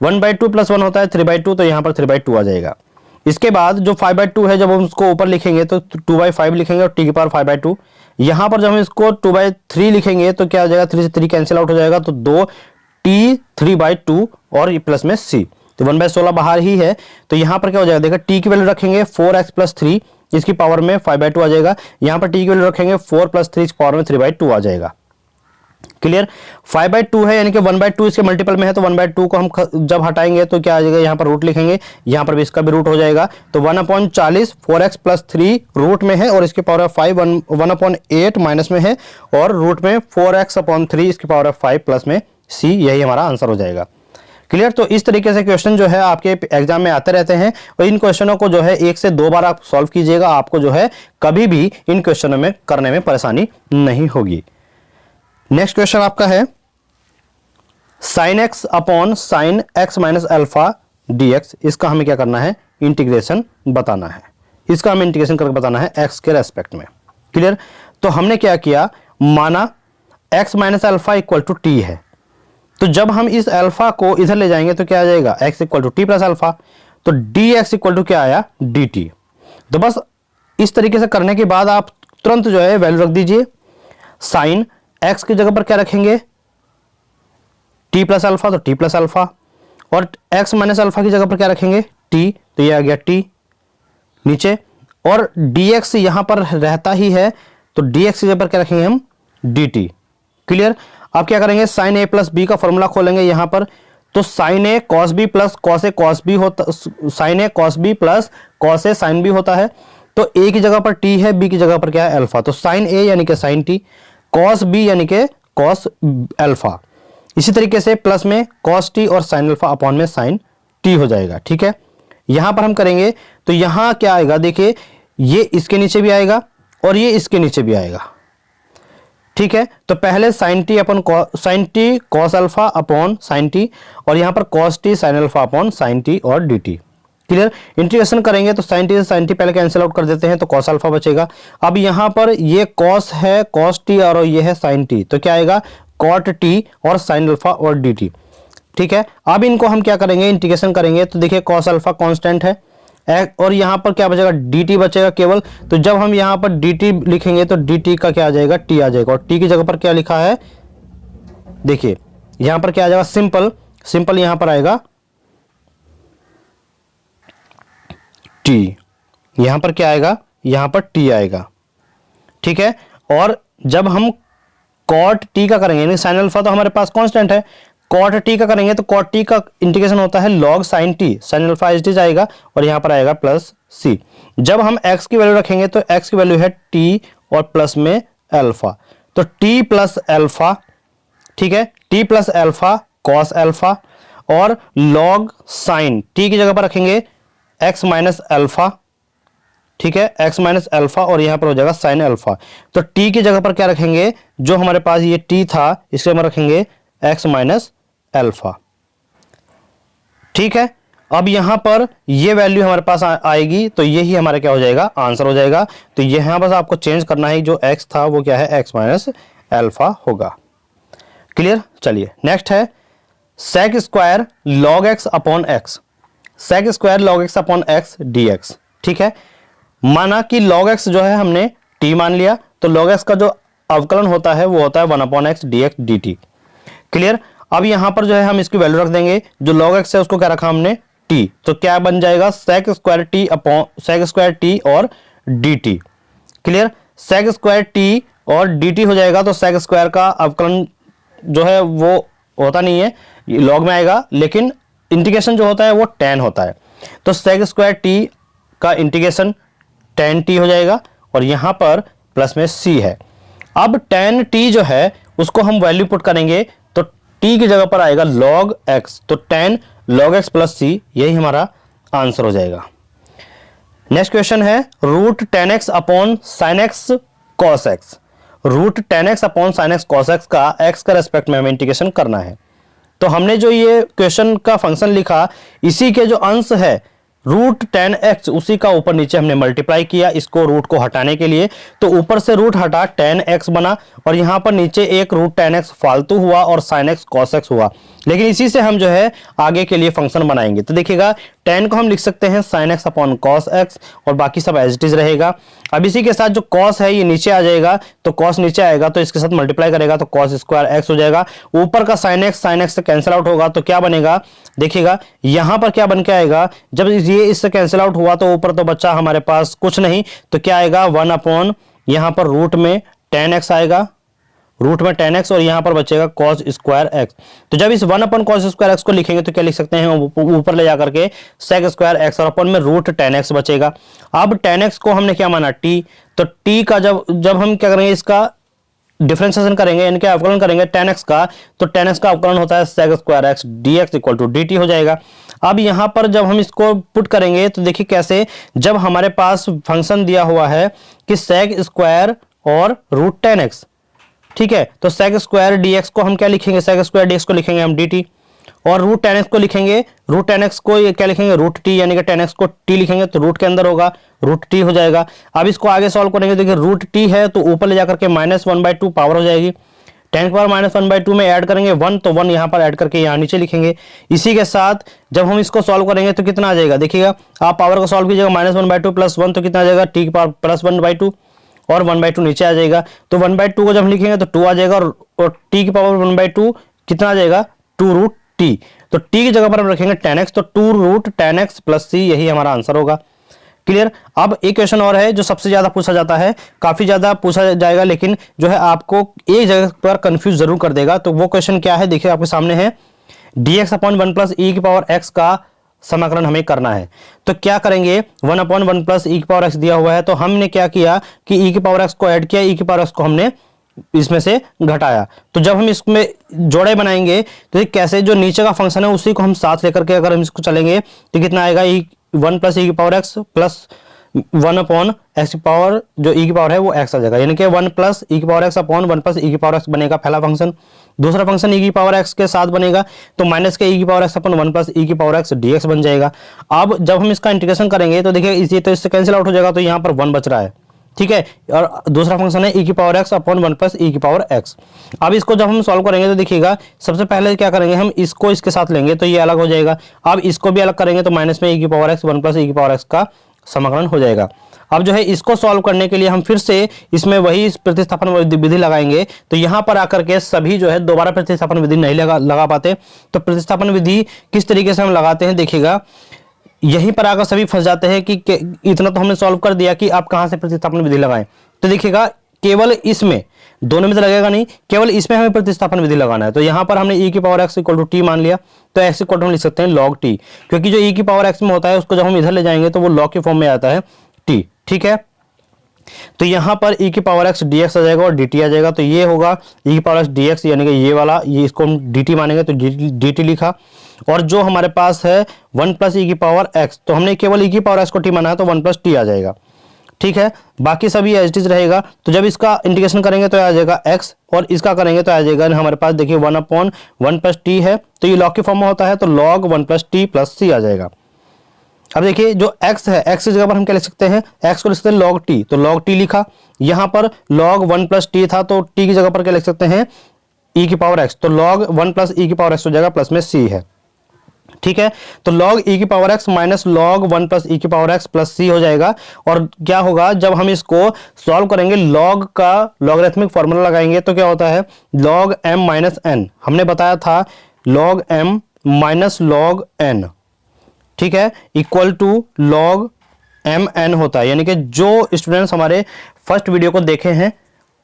1/2 प्लस 1 होता है 3/2, तो यहां पर 3/2 आ जाएगा। इसके बाद जो 5/2 है जब हम उसको ऊपर लिखेंगे तो 2/5 लिखेंगे और t की पावर 5/2। यहां पर जब हम इसको 2/3 लिखेंगे तो क्या आ जाएगा, 3 से 3 कैंसिल आउट हो जाएगा, तो 2t 3/2 और प्लस में c, तो 1/16 बाहर ही है। तो यहां पर क्या हो जाएगा, देखा t की वैल्यू रखेंगे 4x प्लस 3, इसकी पावर में 5/2 आ जाएगा। यहां पर t की वैल्यू रखेंगे 4 प्लस 3 की पावर में 3/2 आ जाएगा। क्लियर? 5/2 है यानी कि 1/2 इसके मल्टीपल में है, तो 1/2 को हम जब हटाएंगे तो क्या आ जाएगा, यहाँ पर रूट लिखेंगे, यहाँ पर भी इसका भी रूट हो जाएगा, तो 1/40 4x प्लस 3 रूट में है और इसकी पावर 5 1/8 माइनस में है, और रूट में 4x अपॉन 3 इसकी पावर 5 प्लस में c, यही हमारा आंसर हो जाएगा। क्लियर? तो इस तरीके से क्वेश्चन जो है आपके एग्जाम में आते रहते हैं, और इन क्वेश्चनों को जो है 1 से 2 बार आप सॉल्व कीजिएगा, आपको जो है कभी भी इन क्वेश्चनों में करने में परेशानी नहीं होगी। नेक्स्ट क्वेश्चन आपका है sine x upon sine x minus alpha dx, इसका हमें क्या करना है, इंटीग्रेशन बताना है। इसका हमें इंटीग्रेशन करके बताना है x के रेस्पेक्ट में। क्लियर। तो हमने क्या किया, माना x minus alpha equal to T है, तो जब हम इस अल्फा को इधर ले जाएंगे तो क्या आ जाएगा, x equal to T plus alpha, तो dx इक्वल टू क्या आया, dt। तो बस इस तरीके से करने के बाद आप तुरंत जो है वैल्यू रख दीजिए। साइन x की जगह पर क्या रखेंगे, t प्लस अल्फा, तो t प्लस अल्फा, और x माइनस अल्फा की जगह पर क्या रखेंगे, t, तो ये आ गया t नीचे, और dx यहां पर रहता ही है, तो dx की जगह पर क्या रखेंगे हम, dt। क्लियर। आप क्या करेंगे, साइन a प्लस बी का फॉर्मूला खोलेंगे यहां पर, तो sign A cos B plus cos A cos B होता, sign A cos B plus cos A sine B होता है। तो a की जगह पर t है, b की जगह पर क्या है, अल्फा, तो साइन a यानी कि साइन t, कॉस b यानी कि कॉस अल्फा। इसी तरीके से प्लस में कॉस टी और साइन अल्फा अपॉन में साइन टी हो जाएगा। ठीक है, यहां पर हम करेंगे तो यहां क्या आएगा, देखिए ये इसके नीचे भी आएगा और ये इसके नीचे भी आएगा। ठीक है, तो पहले sine T upon sine T cos alpha upon sine T, और यहां पर cos T sine alpha upon sine T और डी टी। क्लियर। इंटीग्रेशन करेंगे तो साइन टी से साइन टी पहले कैंसिल आउट कर देते हैं, तो कॉस अल्फा बचेगा। अब यहां पर ये कॉस है, कॉस टी, और ये है साइन टी, तो क्या आएगा, कॉट टी और साइन अल्फा और डी टी। ठीक है, अब इनको हम क्या करेंगे, इंटीग्रेशन करेंगे, तो देखिए कॉस अल्फा कांस्टेंट है, और यहां पर क्या बचेगा, dt बचेगा केवल। तो जब हम यहां पर dt लिखेंगे तो dt का क्या आ जाएगा, t आ जाएगा, और t की जगह पर क्या लिखा है, देखिए यहां पर क्या आ जाएगा, सिंपल, सिंपल यहां पर आएगा t, यहां पर क्या आएगा, यहां पर t आएगा। ठीक है, और जब हम कॉट टी का करेंगे, यानी साइन अल्फा तो हमारे पास कांस्टेंट है, कॉट टी का करेंगे तो कॉट टी का इंटीग्रेशन होता है log sign T, sine alpha H T जाएगा, और यहां पर आएगा प्लस सी। जब हम x की वैल्यू रखेंगे तो x की वैल्यू है t और प्लस में अल्फा, तो t प्लस अल्फा, ठीक है, t plus alpha cos alpha, और लॉग साइन t की जगह पर रखेंगे x माइनस अल्फा, ठीक है, x माइनस अल्फा, और यहां पर हो जाएगा साइन अल्फा। तो t की जगह पर क्या रखेंगे, जो हमारे पास ये t था इसके हम रखेंगे x माइनस अल्फा। ठीक है, अब यहां पर ये वैल्यू हमारे पास आएगी, तो यही हमारा क्या हो जाएगा, आंसर हो जाएगा। तो यहां बस आपको चेंज करना है, जो x था वो क्या है, x माइनस अल्फा होगा। क्लियर। चलिए नेक्स्ट है sec square log x upon x, sec square log x upon x dx। ठीक है, माना कि log x जो है हमने t मान लिया, तो log x का जो अवकलन होता है वो होता है 1 upon x dx dt। Clear. अब यहां पर जो है हम इसकी वैल्यू रख देंगे, जो log x है उसको क्या रखा हमने, t, तो क्या बन जाएगा, sec square t upon sec square t और dt। Clear, sec square t और dt हो जाएगा, तो सेक स्क्वायर का अवकलन जो है वो होता नहीं है, लॉग में आएगा, लेकिन इंटीग्रेशन जो होता है वो tan होता है, तो सेक स्क्वायर t का इंटीग्रेशन tan t हो जाएगा, और यहां पर प्लस में c है। अब tan t जो है उसको हम वैल्यू पुट करेंगे, तो t की जगह पर आएगा log x, तो tan log x plus c, यही हमारा आंसर हो जाएगा। नेक्स्ट क्वेश्चन है root ten x upon sine x cos x, root ten x upon sine x cos x का x का रेस्पेक्ट में हमें इंटीग्रेशन करना है। तो हमने जो ये क्वेश्चन का फंक्शन लिखा, इसी के जो अंश है रूट टेन एक्स, उसी का ऊपर नीचे हमने मल्टीप्लाई किया इसको रूट को हटाने के लिए, तो ऊपर से रूट हटा टेन एक्स बना, और यहां पर नीचे एक रूट टेन एक्स फालतू हुआ और साइन एक्स कॉस एक्स हुआ। लेकिन इसी से हम जो है आगे के लिए फंक्शन बनाएंगे, तो देखिएगा टेन को हम लिख सकते हैं sine x upon cos x, और बाकी सब एज इट इज रहेगा। अब इसी के साथ जो कॉस है ये नीचे आ जाएगा, तो कॉस नीचे आएगा तो इसके साथ मल्टीप्लाई करेगा तो कॉस स्क्वायर एक्स हो जाएगा। ऊपर का साइन एक्स से कैंसिल आउट होगा, तो क्या बनेगा, देखिएगा यहां पर क्या बन के आएगा, जब ये इससे कैंसिल आउट हुआ तो ऊपर तो बच्चा हमारे पास कुछ नहीं, तो क्या आएगा 1 अपॉन यहां पर रूट में टेन एक्स आएगा, रूट में टेन एक्स, और यहां पर बचेगा कॉस स्क्वायर एक्स। तो जब इस 1 अपॉन कॉस स्क्वायर एक्स को लिखेंगे तो क्या लिख सकते हैं, ऊपर ले जाकर के सेक स्क्वायर एक्स, और अपन में रूट टेन एक्स बचेगा। अब टेन एक्स को हमने क्या माना टी, तो टी का जब हम क्या करेंगे, इसका डिफरेंशिएशन करेंगे, इनके अवकलन करेंगे टेन एक्स का, तो टेन एक्स का अवकलन होता है sec square x D x equal to D t हो जाएगा। अब यहां पर जब हम इसको पुट करेंगे तो देखिए कैसे, जब हमारे पास फंक्शन दिया हुआ है कि सेक स्क्वायर और रूट टेन एक्स, ठीक है, तो सेक स्क्वायर डीएक्स को हम क्या लिखेंगे, सेक स्क्वायर डीएक्स को लिखेंगे हम dt। और रूट 10x को लिखेंगे, रूट 10x को ये क्या लिखेंगे, रूट टी, यानी कि 10x को t लिखेंगे तो रूट के अंदर होगा, रूट टी हो जाएगा। अब इसको आगे सॉल्व करेंगे, देखिए रूट टी है तो ऊपर ले जाकर के -1/2 पावर हो जाएगी, 10 की पावर -1/2 में ऐड करेंगे 1, तो 1 यहाँ पर ऐड करके यहाँ नीचे लिखेंगे। इसी के साथ जब हम इसको सॉल्व करेंगे तो कितना आ जाएगा, देखिएगा आप पावर को सॉल्व कीजिएगा, -1/2 + 1 तो कितना आ जाएगा, टी की पावर +1/2 और 1/2 नीचे आ जाएगा। तो 1/2 को जब लिखेंगे तो 2 आ जाएगा और टी की पावर 1/2 कितना आ जाएगा, 2 रूट टी। तो टी की जगह पर हम रखेंगे 10x, तो 2 रूट 10x + c, यही हमारा आंसर होगा। क्लियर। अब एक क्वेश्चन और है जो सबसे ज्यादा पूछा जाता है, काफी ज्यादा पूछा जाएगा, लेकिन जो है आपको एक जगह पर कंफ्यूज जरूर कर देगा। तो वो क्वेश्चन क्या है, देखिए आपके सामने है, dx/1 + e की पावर x का समाकलन हमें करना है। तो क्या करेंगे, 1/1 + e की पावर x दिया हुआ है, तो हमने क्या किया कि e की पावर x को ऐड किया, e की पावर x को हमने इसमें से घटाया। तो जब हम इसमें जोड़े बनाएंगे तो कैसे, जो नीचे का फंक्शन है उसी को हम साथ लेकर के अगर हम इसको चलेंगे तो कितना आएगा, 1 + e की पावर x + 1/x की पावर, जो e की पावर है वो x आ जाएगा, यानी कि 1 + e की पावर x / 1 + e की पावर x बनेगा पहला फंक्शन। दूसरा फंक्शन e की पावर x के साथ बनेगा तो माइनस के e की पावर x / 1 + e की पावर x dx बन जाएगा। अब जब हम इसका इंटीग्रेशन करेंगे तो देखिए इसी, तो इससे कैंसिल आउट हो जाएगा, तो यहाँ पर 1 बच रहा है, ठीक है। और दूसरा फंक्शन है e की पावर x / 1 + e की पावर x। अब इसको जब हम सॉल्व करेंगे तो देखिएगा सबसे पहले क्या करेंगे, हम इसको इसके साथ लेंगे तो ये अलग हो जाएगा। अब इसको भी अलग करेंगे तो माइनस में e की पावर x 1 + e की पावर x का समाकलन हो जाएगा। अब जो है इसको सॉल्व करने के लिए हम फिर से इसमें वही प्रतिस्थापन विधि लगाएंगे। तो यहाँ पर आकर के सभी जो है दोबारा प्रतिस्थापन विधि नहीं लगा पाते, तो प्रतिस्थापन विधि किस तरीके से हम लगाते हैं देखिएगा, यहीं पर आकर सभी फंस जाते हैं कि इतना तो हमने सॉल्व कर दिया कि आप कहां से प्रतिस्थापन विधि लगाएं। तो देखिएगा केवल इसमें, दोनों में तो लगेगा नहीं, केवल इसमें हमें प्रतिस्थापन विधि लगाना है। तो यहां पर हमने e की पावर x = t मान लिया, तो x = हम लिख सकते हैं log t, क्योंकि जो e की पावर x में होता है उसको जब हम इधर ले जाएंगे तो वो log के फॉर्म में आता है t, ठीक है। तो यहां पर e की पावर x dx आ जाएगा और dt आ जाएगा, तो ये होगा e की पावर x dx, यानी कि ये वाला, ये इसको हम dt मानेंगे तो dt लिखा। और जो हमारे पास है 1 + e की पावर x, तो हमने केवल e की पावर x को t माना है तो 1 + t आ जाएगा, ठीक है। बाकी सभी एज इट इज रहेगा। तो जब इसका इंटीग्रेशन करेंगे तो आ जाएगा x, और इसका करेंगे तो आ जाएगा हमारे पास देखिए 1/1 + t है, तो ये log के फॉर्म में होता है, तो log 1 + t + c आ जाएगा। अब देखिए जो x है, x की जगह पर हम क्या लिख सकते हैं, x को लिख सकते हैं log t, तो log t लिखा। यहां पर log 1 + t था, तो t की जगह पर क्या लिख सकते हैं, e की पावर x, तो log 1 + e की पावर x हो जाएगा, प्लस में c है, ठीक है। तो log e की पावर x - log 1 + e की पावर x + c हो जाएगा। और क्या होगा, जब हम इसको सॉल्व करेंगे log का लॉगरिथमिक फॉर्मूला लगाएंगे तो क्या होता है, log m - n, हमने बताया था log m - log n, ठीक है, इक्वल टू log mn होता है। यानी कि जो स्टूडेंट्स हमारे फर्स्ट वीडियो को देखे हैं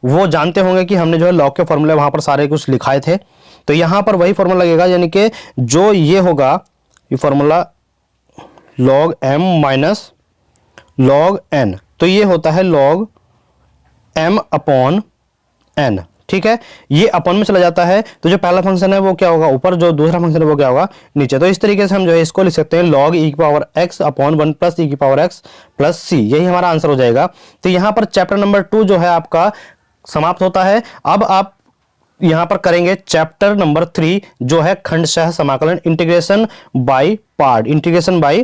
वो जानते होंगे कि हमने जो है log के फॉर्मूले वहां पर सारे कुछ लिखाए थे, तो यहां पर वही फॉर्मूला लगेगा, यानी कि जो ये होगा, ये formula log m - log n, तो ये होता है log m/n, ठीक है। ये अपन में चला जाता है, तो जो पहला फंक्शन है वो क्या होगा ऊपर, जो दूसरा फंक्शन है वो क्या होगा नीचे। तो इस तरीके से हम जो है इसको लिख सकते हैं log e की पावर x / 1 + e की पावर x + c, यही हमारा आंसर हो जाएगा। तो यहाँ पर चैप्टर नंबर 2 जो है आपका समाप्त होता है। अब आप यहां पर करेंगे चैप्टर नंबर 3 जो है खंडशः समाकलन, integration by part, integration by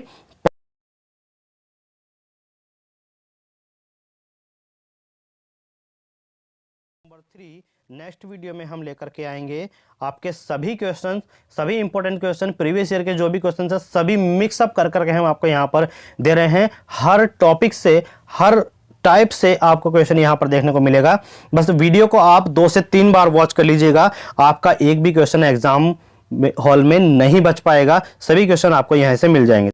number 3 next video में हम लेकर के आएंगे आपके सभी क्वेश्चन, सभी इंपॉर्टेंट क्वेश्चन, प्रीवियस ईयर के जो भी क्वेश्चन है सभी मिक्सअप कर करके हम आपको यहाँ पर दे रहे हैं। हर टॉपिक से, हर टाइप से आपको क्वेश्चन यहाँ पर देखने को मिलेगा। बस वीडियो को आप 2 से 3 बार वॉच कर लीजिएगा, आपका एक भी क्वेश्चन एग्जाम हॉल में नहीं बच पाएगा, सभी क्वेश्चन आपको यहाँ से मिल जाएंगे।